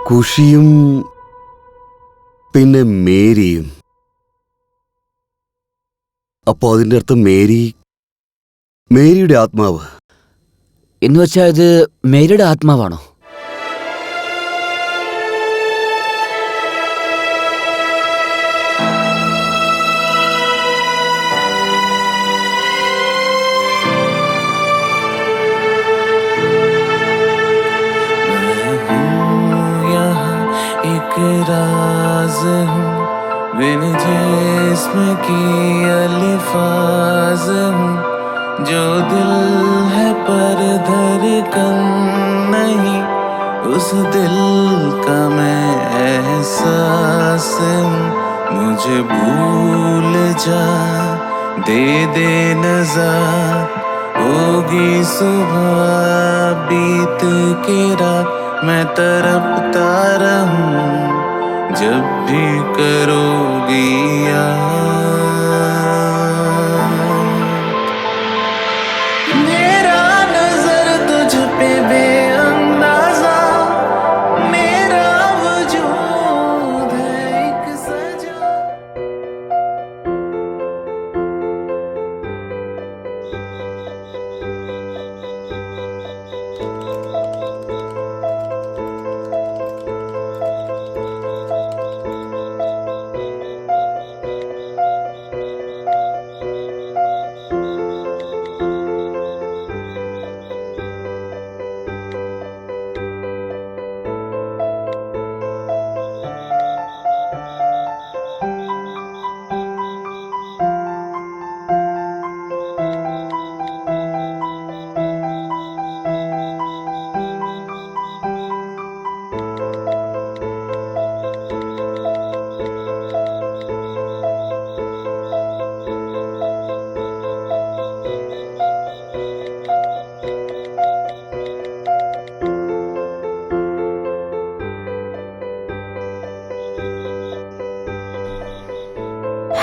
കുഷിയും പിന്നെ മേരിയും. അപ്പോ അതിന്റെ അർത്ഥം മേരിയുടെ ആത്മാവ്. എന്ന് വെച്ചാൽ ഇത് മേരിയുടെ ആത്മാവാണോ? राज हूँ बिन जिस्म की अल्फाज हूँ, जो दिल है पर धड़कन नहीं, उस दिल का मैं एहसास हूँ. मुझे भूल जा, दे दे नज़र, होगी सुबह बीत के रात, मैं तड़पता रहूं जब भी करोगी याद. मेरा नजर तुझ पे बेअंदाजा, मेरा वजूद है एक सजा.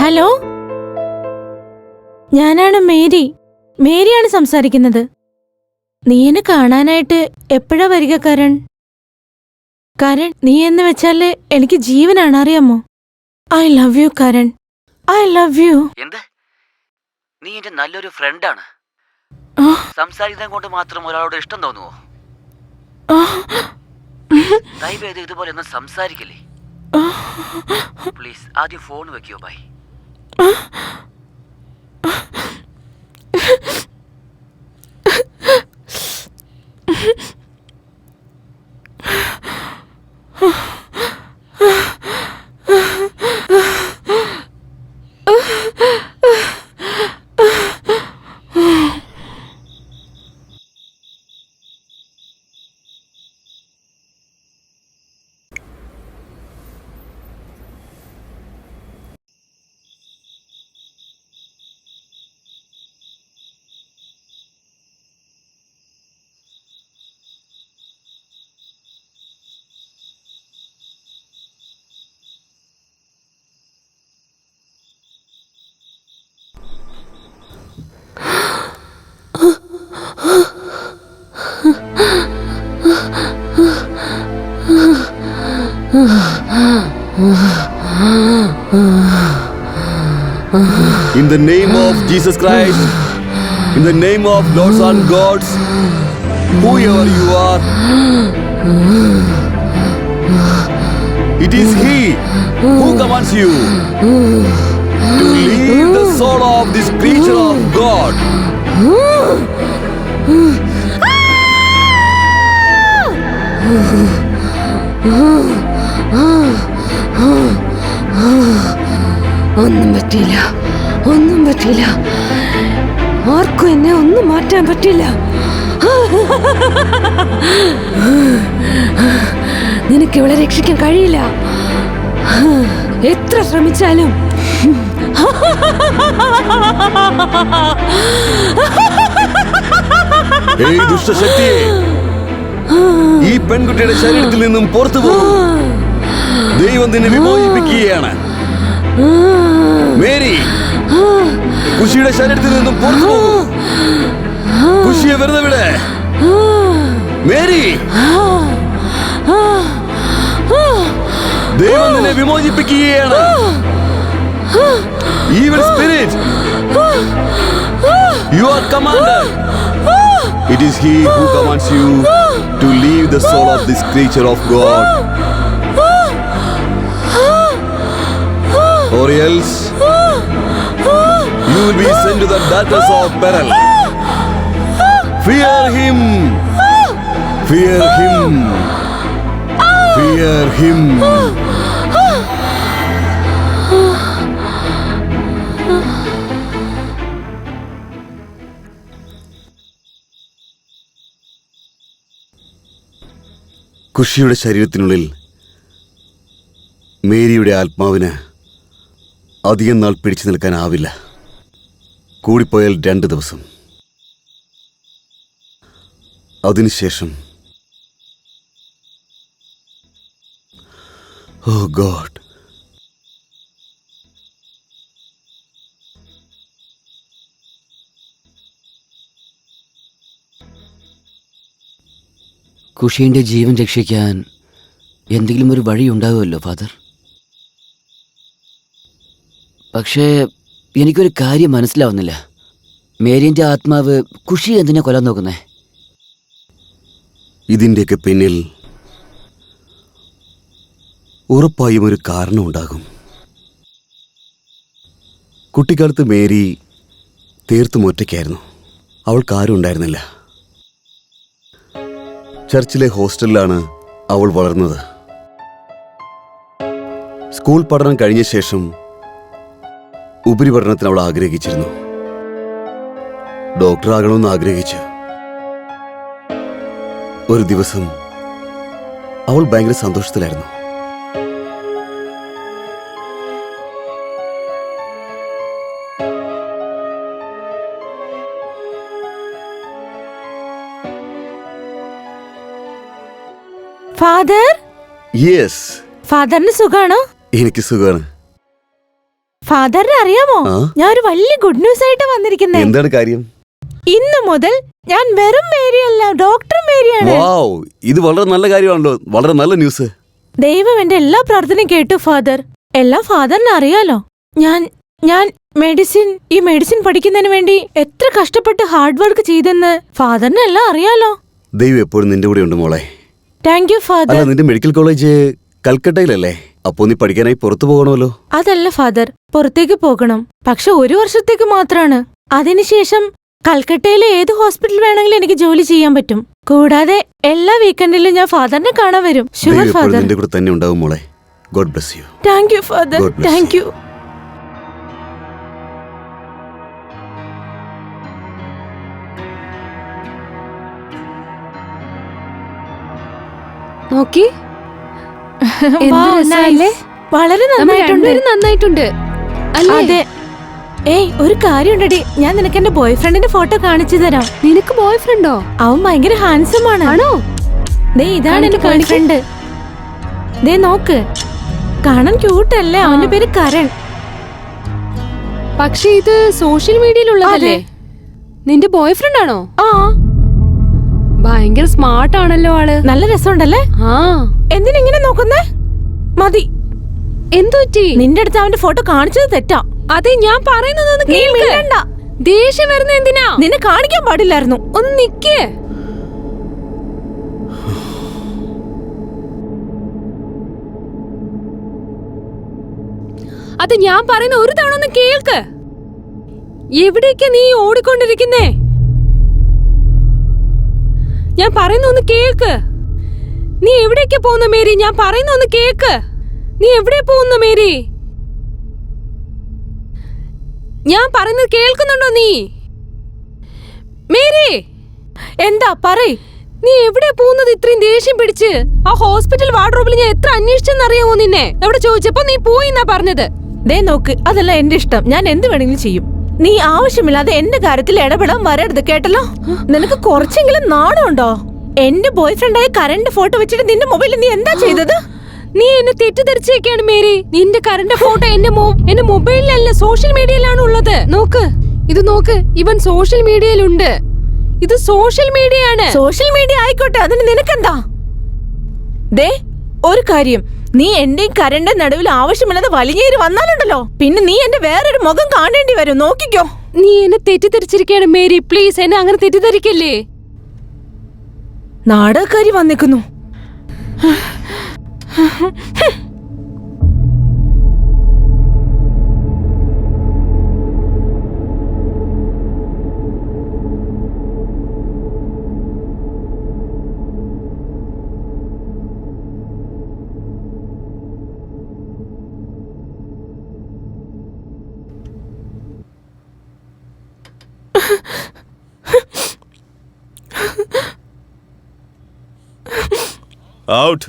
ഹലോ, ഞാനാണ് മേരി. മേരിയാണ് സംസാരിക്കുന്നത്. നീ എന്നെ കാണാനായിട്ട് എപ്പോഴാ വരിക കരൺ? കരൺ, നീ എന്ന് വെച്ചാല് എനിക്ക് ജീവനാണ്, അറിയാമോ? I love you Karan, I love you. എന്ത്? നീ എന്റെ നല്ലൊരു ഫ്രണ്ടാണ്. സംസാരിക്കുന്നത് കൊണ്ട് മാത്രം ഒരാളോട് ഇഷ്ടം തോന്നുവോ? ദയവേത് ഇതുപോലെ ഒന്നും സംസാരിക്കില്ലേ പ്ലീസ്. ആദ്യം ഫോൺ വെക്കോ. By. In the name of Jesus Christ, in the name of Lords and Gods, whoever you are, it is He who commands you to leave the soul of this creature of God. ഒന്നും പറ്റില്ല, ഒന്നും പറ്റില്ല. ആർക്കും എന്നെ ഒന്നും മാറ്റാൻ പറ്റില്ല. നിനക്ക് ഇവളെ രക്ഷിക്കാൻ കഴിയില്ല. എത്ര ശ്രമിച്ചാലും. ഏയ് ദുഷ്ടശക്തിയെ, ഈ പെൺകുട്ടിയുടെ ശരീരത്തിൽ നിന്നും പുറത്തു പോകും. ദൈവം നിന്നെ വിമോചിപ്പിക്കുകയാണ്. മേരി, കുശിയുടെ ശരീരത്തിൽ നിന്നും പുറത്തു പോകും. കുശിയെ വെറുതെ വിട്. മേരി, ദൈവം നിന്നെ വിമോചിപ്പിക്കുകയാണ്. Evil spirit, you are commanded. It is He who commands you to leave the soul of this creature of God, or else you will be sent to the darkness of peril. Fear Him, fear Him, fear Him. കുഷിയുടെ ശരീരത്തിനുള്ളിൽ മേരിയുടെ ആത്മാവിന് അധികം നാൾ പിടിച്ചു നിൽക്കാനാവില്ല. കൂടിപ്പോയാൽ 2 ദിവസം. അതിനുശേഷം ഓ God, കുഷീന്റെ ജീവൻ രക്ഷിക്കാൻ എന്തെങ്കിലും ഒരു വഴി ഉണ്ടാകുമല്ലോ ഫാദർ. പക്ഷേ എനിക്കൊരു കാര്യം മനസ്സിലാവുന്നില്ല. മേരിന്റെ ആത്മാവ് കുഷി എന്തിനാ കൊല്ലാൻ നോക്കുന്നേ? ഇതിൻ്റെയൊക്കെ പിന്നിൽ ഉറപ്പായും ഒരു കാരണമുണ്ടാകും. കുട്ടിക്കാലത്ത് മേരി തീർത്തും ഒറ്റയ്ക്കായിരുന്നു. അവൾക്കാരും ഉണ്ടായിരുന്നില്ല. ചർച്ചിലെ ഹോസ്റ്റലിലാണ് അവൾ വളർന്നത്. സ്കൂൾ പഠനം കഴിഞ്ഞ ശേഷം ഉപരിപഠനത്തിന് അവൾ ആഗ്രഹിച്ചിരുന്നു. ഡോക്ടറാകണമെന്ന് ആഗ്രഹിച്ചു. ഒരു ദിവസം അവൾ ഭയങ്കര സന്തോഷത്തിലായിരുന്നു. ഫാദർ, യെസ്, ഫാദറിന് സുഖാണോ? എനിക്ക് സുഖമാണ്. ഫാദറിനെ അറിയാമോ? ആ? ഞാൻ ഒരു വലിയ ഗുഡ് ന്യൂസ് ആയിട്ട് വന്നിരിക്കുന്നേ. എന്താണ് കാര്യം? ഇന്ന് മുതൽ ഞാൻ വെറും മേരിയല്ല, ഡോക്ടർ മേരിയാണ്. വാവ്, ഇത് വളരെ നല്ല കാര്യമാണല്ലോ. വളരെ നല്ല ന്യൂസ്. ദൈവം എന്റെ എല്ലാ പ്രാർത്ഥനയും കേട്ടു ഫാദർ. എല്ലാം ഫാദറിന് അറിയാലോ. ഞാൻ ഞാൻ ഈ മെഡിസിൻ പഠിക്കുന്നതിന് വേണ്ടി എത്ര കഷ്ടപ്പെട്ട് ഹാർഡ് വർക്ക് ചെയ്തെന്ന് ഫാദറിന് എല്ലാം അറിയാലോ. ദൈവം എപ്പോഴും നിന്റെ കൂടെ ഉണ്ട് മോളെ. Thank you father. അല്ല, നിന്റെ മെഡിക്കൽ കോളേജ് കൽക്കട്ടയിലല്ലേ? അപ്പോ നീ പഠിക്കാനായി പുറത്തു പോകണമല്ലോ. അതല്ല ഫാദർ, പുറത്തേക്ക് പോകണം. പക്ഷെ 1 വർഷത്തേക്ക് മാത്രാണ്. അതിനുശേഷം കൽക്കട്ടയിലെ ഏത് ഹോസ്പിറ്റൽ വേണമെങ്കിലും എനിക്ക് ജോലി ചെയ്യാൻ പറ്റും. കൂടാതെ എല്ലാ വീക്കെൻഡിലും ഞാൻ ഫാദറിനെ കാണാൻ വരും. ഷുവർ ദൈവം എപ്പോഴും ഫാദർ. നിന്റെ കൂടെ തന്നെ ഉണ്ടാവും മോളെ. God bless you. Thank you father. God bless thank you. നോക്കി എന്ത് Wow, രസാല്ലേ? nice. വളരെ നമ്മൾ നന്നായിട്ടുണ്ട്. രണ്ടുപേരും നന്നായിട്ടുണ്ട് അല്ലേ? അതെ. ഏയ്, ഒരു കാര്യമുണ്ടടി. ഞാൻ നിനക്ക് എന്റെ ബോയ് ഫ്രണ്ടിന്റെ ഫോട്ടോ കാണിച്ചു തരാം. നിനക്ക് ബോയ് ഫ്രണ്ടോ? അവൻ ഭയങ്കര ഹാൻസം ആണ്. ആണോ? ദേ, ഇതാണ് എന്റെ ബോയ് കാണിക്ക്. ഫ്രണ്ട്. ദേ നോക്ക്, കാണാൻ ക്യൂട്ടല്ലേ? അവന്റെ പേര് കരൺ. പക്ഷെ ഇത് സോഷ്യൽ മീഡിയയിലുള്ളതല്ലേ? നിന്റെ ബോയ് ഫ്രണ്ട് ആണോ? ആ, ഭയങ്കര സ്മാർട്ട് ആണല്ലോ ആള്. നല്ല രസമുണ്ടല്ലേ? ആ, എന്തിനിങ്ങനെ നോക്കുന്നേ? മതി. എന്തു പറ്റി? നിന്റെ അടുത്ത് അവന്റെ ഫോട്ടോ കാണിച്ചത് തെറ്റാ. അതെ, ഞാൻ പറയുന്നതൊന്ന് നീ കേൾക്ക്. മിണ്ടണ്ട. ദേഷ്യം വരുന്ന എന്തിനാ? നിന്നെ കാണിക്കാൻ പാടില്ലായിരുന്നു. ഒന്ന് നിക്കേ. അത് ഞാൻ പറയുന്ന ഒരു തവണ ഒന്ന് കേൾക്ക്. എവിടേക്കാ നീ ഓടിക്കൊണ്ടിരിക്കുന്നേ? ഞാൻ പറയുന്ന ഒന്ന് കേൾക്ക്. നീ എവിടേക്കാ പോകുന്ന മേരി? ഞാൻ പറയുന്ന ഒന്ന് കേൾക്ക്. നീ എവിടെ പോകുന്ന മേരി? ഞാൻ പറയുന്നത് കേൾക്കുന്നുണ്ടോ നീ? മേരി, എന്താ പറയ്? നീ എവിടെ പോകുന്നത് ഇത്രയും ദേഷ്യം പിടിച്ച്? ആ ഹോസ്പിറ്റൽ വാർഡ്രോബിൽ ഞാൻ എത്ര അന്വേഷിച്ചെന്നറിയാമോ നിന്നെ? എവിടെ ചോദിച്ചപ്പോ നീ പോയി എന്നാ പറഞ്ഞത്. ദേ നോക്ക്, അതല്ല എന്റെ ഇഷ്ടം. ഞാൻ എന്ത് വേണമെങ്കിലും ചെയ്യും. നീ ആവശ്യമില്ലാതെ എന്റെ കാര്യത്തിൽ ഇടപെടാൻ വരരുത്, കേട്ടല്ലോ? നിനക്ക് കുറച്ചെങ്കിലും നാണമുണ്ടോ? എന്റെ ബോയ് ഫ്രണ്ടായ കരണ്ട് ഫോട്ടോ വെച്ചിട്ട് നിന്റെ മൊബൈലിൽ നീ എന്താ ചെയ്തത്? നീ എന്നെ തെറ്റിദ്ധരിച്ചേക്കാണ് മേരി. നിന്റെ കറണ്ട് ഫോട്ടോ എന്റെ മൊബൈലിലല്ല, സോഷ്യൽ മീഡിയയിലാണ് ഉള്ളത്. നോക്ക്, ഇത് നോക്ക്. ഇവൻ സോഷ്യൽ മീഡിയയിലുണ്ട്. ഇത് സോഷ്യൽ മീഡിയ ആണ്. സോഷ്യൽ മീഡിയ ആയിക്കോട്ടെ, അതിന് നിനക്കെന്താ? ദേ, ഒരു കാര്യം, നീ എന്റെയും കരണ്ട് നടുവിൽ ആവശ്യമില്ലാതെ വലിഞ്ഞേറി വന്നാലുണ്ടല്ലോ, പിന്നെ നീ എന്റെ വേറൊരു മുഖം കാണേണ്ടി വരും. നോക്കിക്കോ. നീ എന്നെ തെറ്റിദ്ധരിച്ചിരിക്കുകയാണ് മേരി. പ്ലീസ്, എന്നെ അങ്ങനെ തെറ്റിദ്ധരിക്കല്ലേ. നാടകക്കാരി വന്നിക്കുന്നു. ഔട്ട്.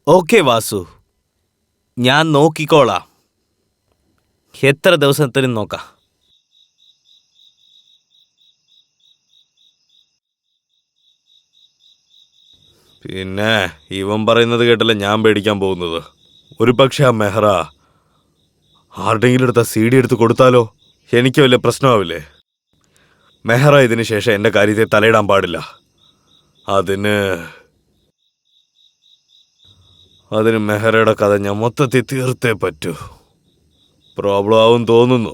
ഓക്കെ വാസു, ഞാൻ നോക്കിക്കോളാം. എത്ര ദിവസത്തിനും നോക്കാം. പിന്നെ ഇവൻ പറയുന്നത് കേട്ടല്ല ഞാൻ പേടിക്കാൻ പോകുന്നത്. ഒരു പക്ഷേ ആ മെഹ്റ ആരുടെങ്കിലും എടുത്ത CD എടുത്ത് കൊടുത്താലോ? എനിക്ക് വലിയ പ്രശ്നമാവില്ലേ? മെഹ്റ ഇതിന് ശേഷം എൻ്റെ കാര്യത്തെ തലയിടാൻ പാടില്ല. അതിന് മെഹ്റയുടെ കഥ ഞാൻ മൊത്തത്തിൽ തീർത്തേ പറ്റൂ. പ്രോബ്ലം ആവും തോന്നുന്നു.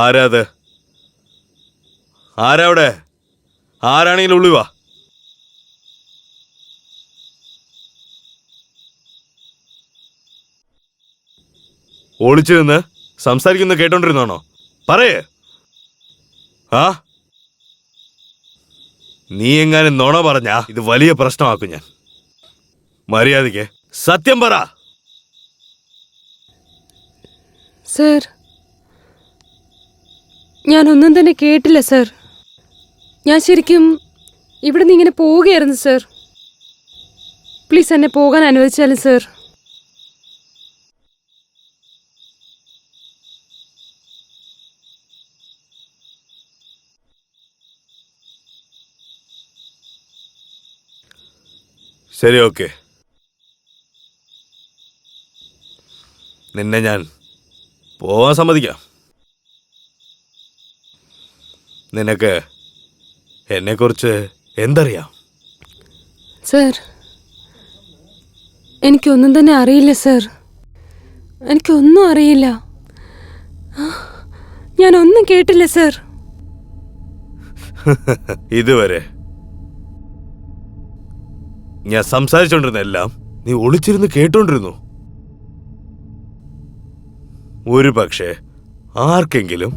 ആരാത്? ആരാവിടെ? ആരാണെങ്കിലും ഉള്ളി വാ. ഒളിച്ചു നിന്ന് സംസാരിക്കുന്ന കേട്ടോണ്ടിരുന്നാണോ? പറയേ. ആ, നീ എങ്ങാനും നുണ പറഞ്ഞാ ഇത് വലിയ പ്രശ്നമാക്കും ഞാൻ. മര്യാദയ്ക്ക് സത്യം പറ. സർ, ഞാനൊന്നും തന്നെ കേട്ടില്ല സർ. ഞാൻ ശരിക്കും ഇവിടെ നിന്ന് ഇങ്ങനെ പോവുകയായിരുന്നു സർ. പ്ലീസ് എന്നെ പോകാൻ അനുവദിച്ചാലും സർ. ശരി, ഓക്കെ. നിന്നെ ഞാൻ പോവാൻ സമ്മതിക്കാം. നിനക്ക് എന്നെക്കുറിച്ച് എന്തറിയാം? സർ, എനിക്കൊന്നും തന്നെ അറിയില്ല സർ. എനിക്കൊന്നും അറിയില്ല. ഞാനൊന്നും കേട്ടില്ല സർ. ഇതുവരെ ഞാൻ സംസാരിച്ചോണ്ടിരുന്ന എല്ലാം നീ ഒളിച്ചിരുന്ന് കേട്ടോണ്ടിരുന്നു. ഒരു പക്ഷേ ആർക്കെങ്കിലും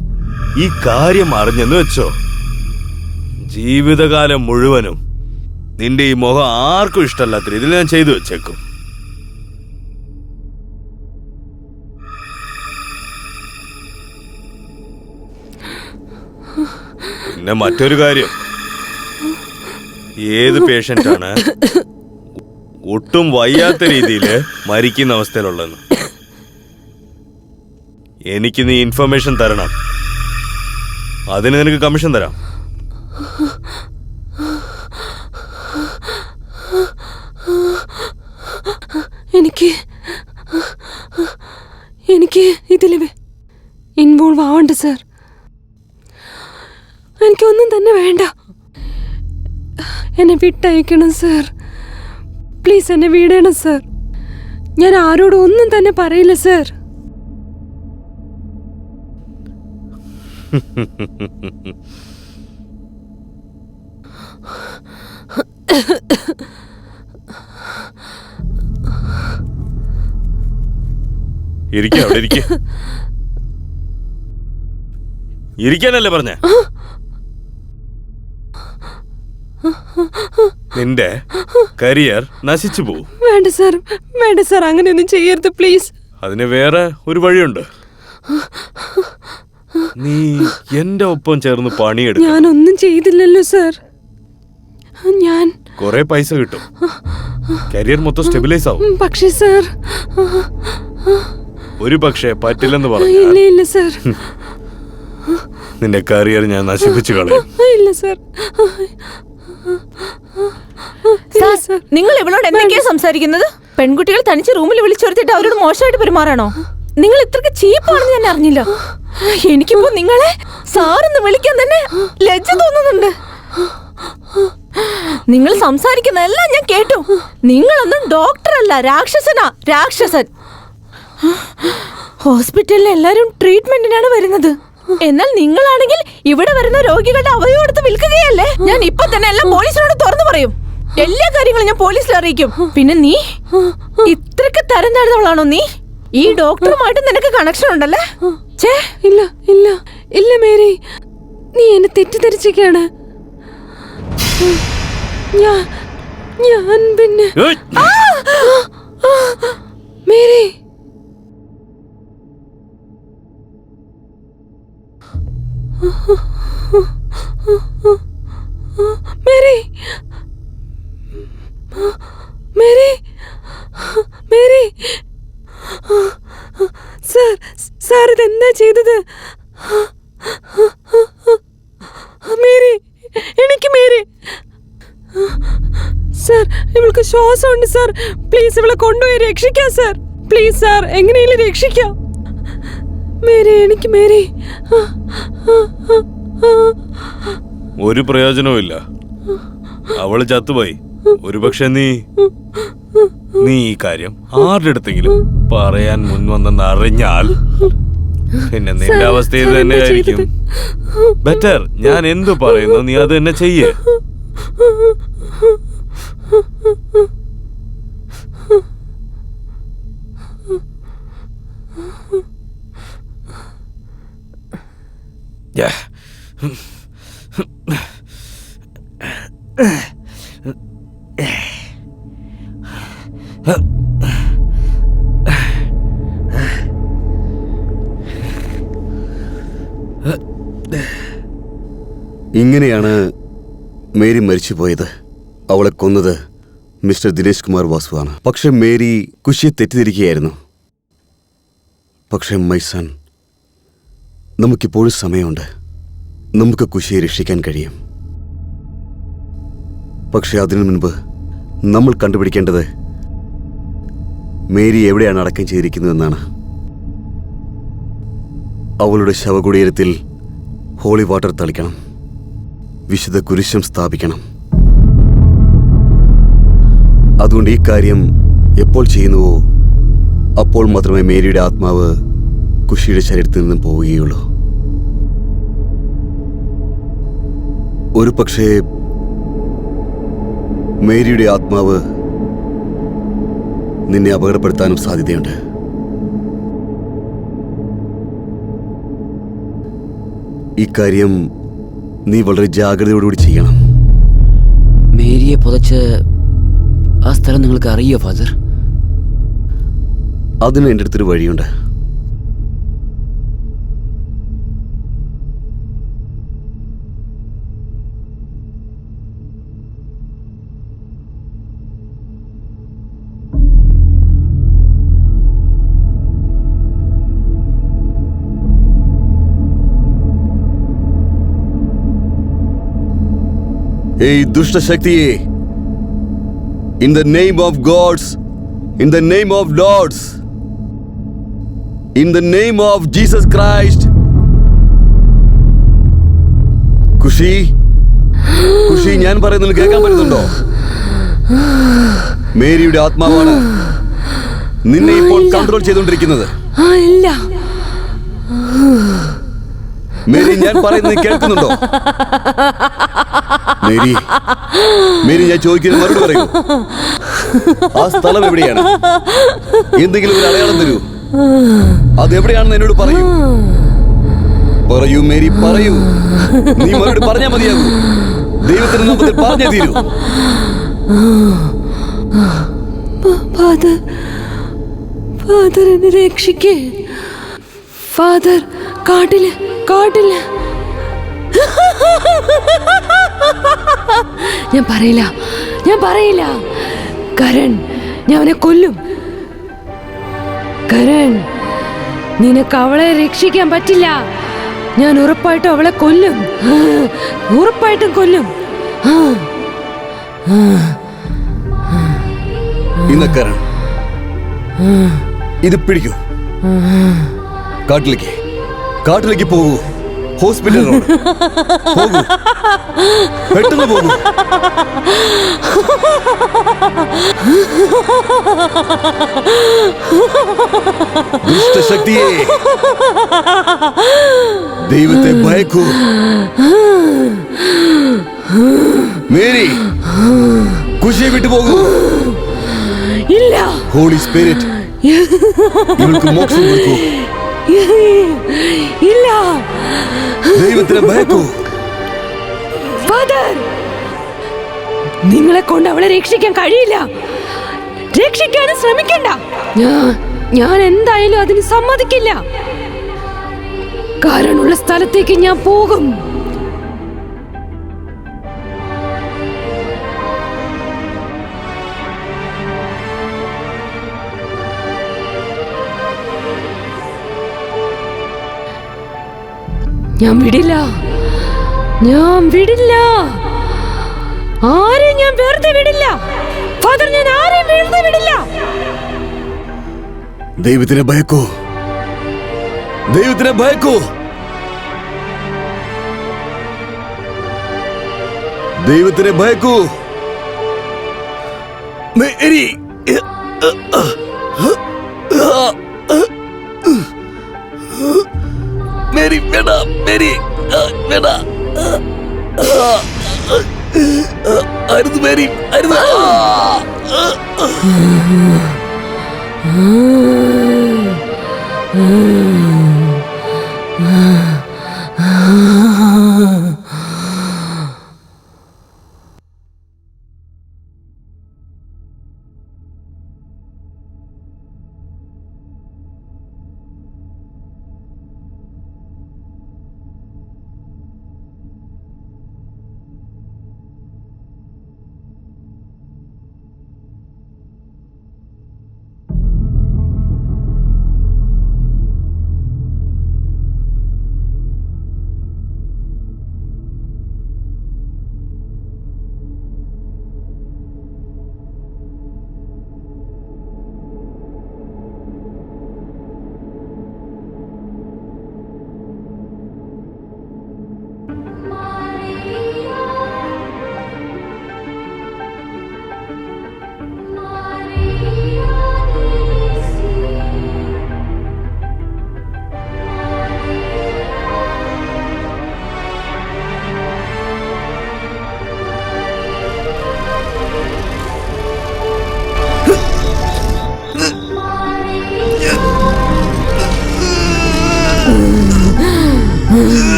ഈ കാര്യം അറിഞ്ഞെന്ന് വെച്ചോ, ജീവിതകാലം മുഴുവനും നിന്റെ ഈ മുഖം ആർക്കും ഇഷ്ടമല്ലാത്ത രീതിയിൽ ഞാൻ ചെയ്തു വെച്ചേക്കും. പിന്നെ മറ്റൊരു കാര്യം, ഏത് പേഷ്യൻ്റാണ് ഒട്ടും വയ്യാത്ത രീതിയിൽ മരിക്കുന്ന അവസ്ഥയിലുള്ളതെന്ന് എനിക്ക് നീ ഇൻഫർമേഷൻ തരണം. അതിന് നിനക്ക് കമ്മീഷൻ തരാം. എനിക്ക് ഇതിൽ ഇൻവോൾവ് ആവണ്ട സർ. എനിക്കൊന്നും തന്നെ വേണ്ട. എന്നെ വിട്ടയക്കണം സർ. പ്ലീസ് എന്നെ വിടണം സർ. ഞാൻ ആരോടും ഒന്നും തന്നെ പറയില്ല സർ. അവിടെ ഇരിക്കാനല്ലേ പറഞ്ഞ? നിന്റെ കരിയർ നശിച്ചു പോവും. വേണ്ട സർ, വേണ്ട സർ, അങ്ങനെയൊന്നും ചെയ്യരുത് പ്ലീസ്. അതിന് വേറെ ഒരു വഴിയുണ്ട്. നീ എന്റെ ഒപ്പം ചേർന്ന് പണിയെടുക്കും. ഞാനൊന്നും ചെയ്തില്ലല്ലോ സർ. ഞാൻ കുറെ പൈസ കിട്ടും, കരിയർ മൊത്തം സ്റ്റെബിലൈസ് ആവും. പക്ഷേ സർ, ഒരു പക്ഷേ പറ്റില്ലെന്ന് പറഞ്ഞു. ഇല്ല ഇല്ല സർ. നിന്റെ കരിയർ ഞാൻ നശിപ്പിച്ചു കളയും. ഇല്ല സർ. നിങ്ങൾ ഇവളോട് എന്തൊക്കെയാ സംസാരിക്കുന്നത്? പെൺകുട്ടികൾ തനിച്ച് റൂമിൽ വിളിച്ചോർത്തിട്ട് അവരോട് മോശമായിട്ട് പെരുമാറാണോ? നിങ്ങൾ ഇത്രക്ക് ചീപ്പാണെന്ന് ഞാൻ അറിഞ്ഞില്ല. എനിക്കിപ്പോ നിങ്ങളെ സാറെന്ന് വിളിക്കാൻ തന്നെ ലജ്ജ തോന്നുന്നുണ്ട്. നിങ്ങൾ സംസാരിക്കുന്നതെല്ലാം ഞാൻ കേട്ടു. നിങ്ങളൊന്നും ഡോക്ടറല്ല, രാക്ഷസനാ, രാക്ഷസൻ. ഹോസ്പിറ്റലിൽ എല്ലാരും ട്രീറ്റ്മെന്റിനാണ് വരുന്നത്. എന്നാൽ നിങ്ങളാണെങ്കിൽ ഇവിടെ വരുന്ന രോഗികളുടെ അവയവം എടുത്ത് വിൽക്കുകയല്ലേ? ഞാൻ ഇപ്പൊ തന്നെ എല്ലാം പോലീസിനോട് തുറന്നു പറയും. എല്ലാ കാര്യങ്ങളും ഞാൻ പോലീസിൽ അറിയിക്കും. പിന്നെ നീ ഇത്രക്ക് തരം താഴ്ന്നവളാണോ നീ? ഈ ഡോക്ടറുമായിട്ട് നിനക്ക് കണക്ഷൻ ഉണ്ടല്ലേ? ഇല്ല ഇല്ല ഇല്ല മേരി, നീ എന്നെ തെറ്റിദ്ധരിച്ചിരിക്കുകയാണ്. ഞാൻ പിന്നെ Mary, Mary, Mary, Mary, sir ഇതെന്താ ചെയ്തത്? മേരി, എനിക്ക് മേരി. സാർ, ഇവൾക്ക് ശ്വാസമുണ്ട് സാർ. പ്ലീസ് ഇവളെ കൊണ്ടുപോയി രക്ഷിക്കാം സാർ. പ്ലീസ് സാർ, എങ്ങനെയെങ്കിലും രക്ഷിക്കാം. മേരി, എനിക്ക് മേരി. ഒരു പ്രയോജനവും ഇല്ല, അവള് ചത്തുപോയി. ഒരുപക്ഷെ നീ ഈ കാര്യം ആരുടെ അടുത്തെങ്കിലും പറയാൻ മുൻവന്നെന്ന് അറിഞ്ഞാൽ പിന്നെ നിന്റെ അവസ്ഥ ഇത് തന്നെ ആയിരിക്കും. ബെറ്റർ ഞാൻ എന്തു പറയുന്നു നീ അത് തന്നെ ചെയ്യേ. ഇങ്ങനെയാണ് മേരി മരിച്ചുപോയത്. അവളെ കൊന്നത് മിസ്റ്റർ ദിനേശ് കുമാർ വാസുവാണ്. പക്ഷെ മേരി കുശിയെ തെറ്റിദ്ധരിക്കുകയായിരുന്നു. പക്ഷെ മൈ സൺ, നമുക്കിപ്പോഴും സമയമുണ്ട്. നമുക്ക് കുശിയെ രക്ഷിക്കാൻ കഴിയും. പക്ഷെ അതിനു മുൻപ് നമ്മൾ കണ്ടുപിടിക്കേണ്ടത് മേരി എവിടെയാണ് അടക്കം ചെയ്തിരിക്കുന്നതെന്നാണ്. അവളുടെ ശവകുടീരത്തിൽ ഹോളി വാട്ടർ തളിക്കണം, വിശുദ്ധ കുരിശം സ്ഥാപിക്കണം. അതുകൊണ്ട് ഈ കാര്യം എപ്പോൾ ചെയ്യുന്നുവോ അപ്പോൾ മാത്രമേ മേരിയുടെ ആത്മാവ് കുഷിയുടെ ശരീരത്തിൽ നിന്നും പോവുകയുള്ളൂ. ഒരു പക്ഷേ മേരിയുടെ ആത്മാവ് നിന്നെ അപകടപ്പെടുത്താനും സാധ്യതയുണ്ട്. ഇക്കാര്യം നീ വളരെ ജാഗ്രതയോടുകൂടി ചെയ്യണം. മേരിയെ പുതച്ച് ആ സ്ഥലം നിങ്ങൾക്ക് അറിയോ ഫാദർ? അതിന് എൻ്റെ അടുത്തൊരു വഴിയുണ്ട്. ഏയ് ദുഷ്ടശക്തിയെ, in the name of gods, in the name of lords, in the name of Jesus Christ. Khushi, Khushi, ഞാൻ പറയുന്നത് കേൾക്കാൻ പറ്റുന്നുണ്ടോ? മേരിയുടെ ആത്മാവാണ് നിന്നെ ഇപ്പോൾ കൺട്രോൾ ചെയ്തുകൊണ്ടിരിക്കുന്നത്. ഇല്ല മേരി, ഞാൻ പറയുന്നത് കേൾക്കുന്നുണ്ടോ? മേരി, മേരി, ഞാൻ ചോദിക്കുന്നത് മറുപടി പറയൂ. ആ സ്ഥലം എവിടെയാണ്? എന്തെങ്കിലും ഒരു അടയാളം തരൂ. അതെവിടെയാണെന്ന് എന്നോട് പറയൂ. പറയൂ മേരി, പറയൂ. നീ മറുപടി പറഞ്ഞാൽ മതിയാകൂ. ദൈവത്തിന്റെ നാമത്തിൽ പറഞ്ഞേ തീരൂ. ഫാദർ, ഫാദർ എന്നെ രക്ഷിക്കേ. ഫാദർ, കാട്ടില് കാട്ടില് ഞാൻ പറയില്ല. കരൺ, ഞാൻ അവനെ കൊല്ലും. കരൺ, നിനക്ക് അവളെ രക്ഷിക്കാൻ പറ്റില്ല. ഞാൻ ഉറപ്പായിട്ടും അവളെ കൊല്ലും. ഉറപ്പായിട്ടും കൊല്ലും. ഇന്നക്കരൺ, ഇത് പിടിക്കൂ. കാട്ടിലേക്ക് പോകൂ. ഹോസ്പിറ്റൽ റോഡ് പോകൂ. പെട്ടെന്ന് പോകൂ. ദുഷ്ടശക്തിയെ, ദൈവത്തെ ഭയക്കൂ. മേരി, കുശിയെ വിട്ടു പോകൂ. ഇല്ല. ഹോളി സ്പിരിറ്റ് ഇവൾക്ക് മോക്ഷം കൊടുക്കൂ. ഇല്ല. ദൈവത്തിനെ ഭയക്കൂ. ഫാദർ, നിങ്ങളെ കൊണ്ട് അവളെ രക്ഷിക്കാൻ കഴിയില്ല. രക്ഷിക്കാനും ശ്രമിക്കണ്ട. ഞാൻ എന്തായാലും അതിന് സമ്മതിക്കില്ല. കാരണമുള്ള സ്ഥലത്തേക്ക് ഞാൻ പോകും. ഞാൻ വിടില്ല. ആരെയും ഞാൻ വെറുതെ വിടില്ല. ഫാദർ, ഞാൻ ആരെയും വെറുതെ വിടില്ല. ദൈവത്തിനെ ഭയക്കൂ. ദൈവത്തിനെ ഭയക്കൂ. ദൈവത്തിനെ ഭയക്കൂ. മേരി, മേരി, വേണ്ട. മേരി, വേണ്ട. അരുത് മേരി, അരുത്.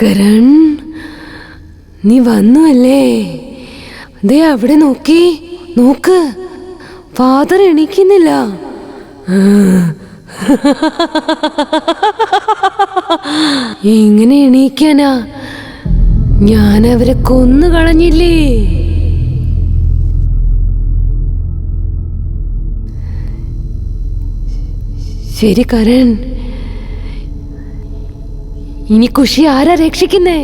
കരൺ, നീ വന്നു അല്ലേ? ദേ അവിടെ നോക്കി, നോക്ക്, ഫാദർ എണീക്കുന്നില്ല. എങ്ങനെ എണീക്കാനാ? ഞാൻ അവരെ കൊന്നു കളഞ്ഞില്ലേ. ശരി കരൺ, ഇനി ഖുഷി ആരാ രക്ഷിക്കുന്നേ?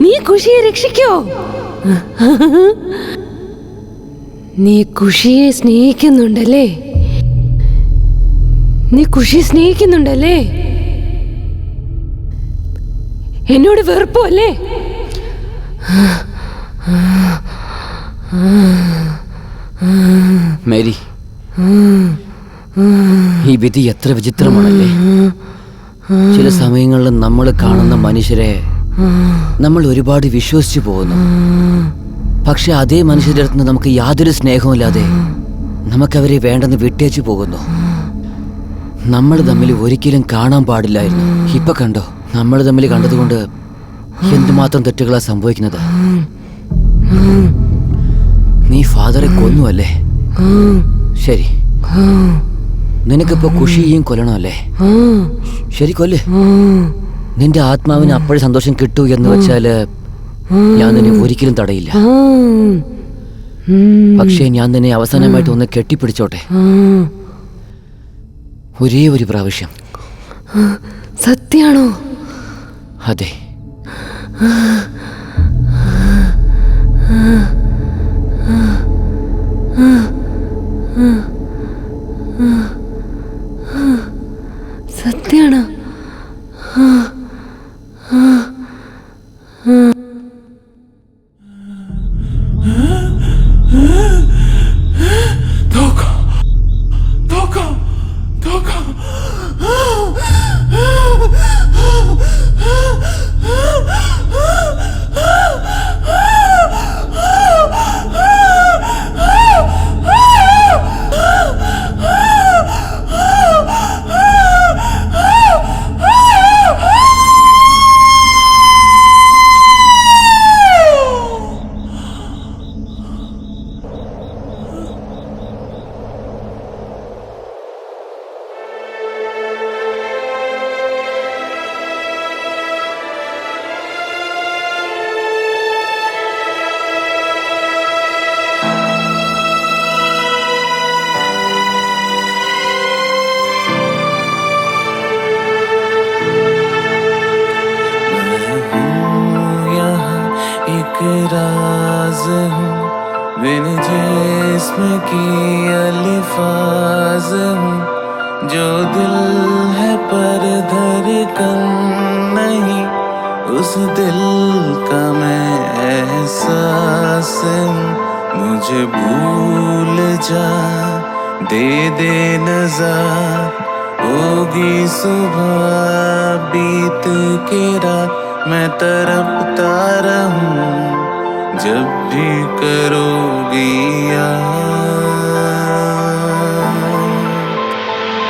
നീ ഖുഷിയെ രക്ഷിക്കോ? നീ ഖുഷിയെ സ്നേഹിക്കുന്നുണ്ടല്ലേ? നീ ഖുഷിയെ സ്നേഹിക്കുന്നുണ്ടല്ലേ? എന്നോട് വെറുപ്പോ അല്ലേ? മേരി, ഈ വിധി എത്ര വിചിത്രമാണല്ലേ. ചില സമയങ്ങളിൽ നമ്മൾ കാണുന്ന മനുഷ്യരെ നമ്മൾ ഒരുപാട് വിശ്വസിച്ചു പോകുന്നു. പക്ഷെ അതേ മനുഷ്യരുടെ അടുത്ത് നമുക്ക് യാതൊരു സ്നേഹവുമില്ലാതെ നമുക്കവരെ വേണ്ടെന്ന് വിട്ടേച്ചു പോകുന്നു. നമ്മൾ തമ്മിൽ ഒരിക്കലും കാണാൻ പാടില്ലായിരുന്നു. ഇപ്പൊ കണ്ടോ, നമ്മൾ തമ്മിൽ കണ്ടതുകൊണ്ട് എന്തുമാത്രം തെറ്റുകളാ സംഭവിക്കുന്നത്. നീ ഫാദറെ കൊന്നു അല്ലേ? ശരി, നിനക്കിപ്പോ ഖുഷിയെയും കൊല്ലണമല്ലേ? ശരി, കൊല്ല്. നിന്റെ ആത്മാവിന് അപ്പോഴും സന്തോഷം കിട്ടൂ എന്ന് വെച്ചാല് ഞാൻ നിന്നെ ഒരിക്കലും തടയില്ല. പക്ഷേ ഞാൻ നിന്നെ അവസാനമായിട്ട് ഒന്ന് കെട്ടിപ്പിടിച്ചോട്ടെ, ഒരേ ഒരു പ്രാവശ്യം. സത്യാണോ? അതെ. സത്യാണോ? राज हूँ बिन जिस्म की अल्फाज हूँ जो दिल है पर धड़कन नहीं उस दिल का मैं एहसास हूँ मुझे भूल जा दे दे नज़र होगी सुबह बीत के रात मैं तड़पता रहूं जब भी करोगी याद।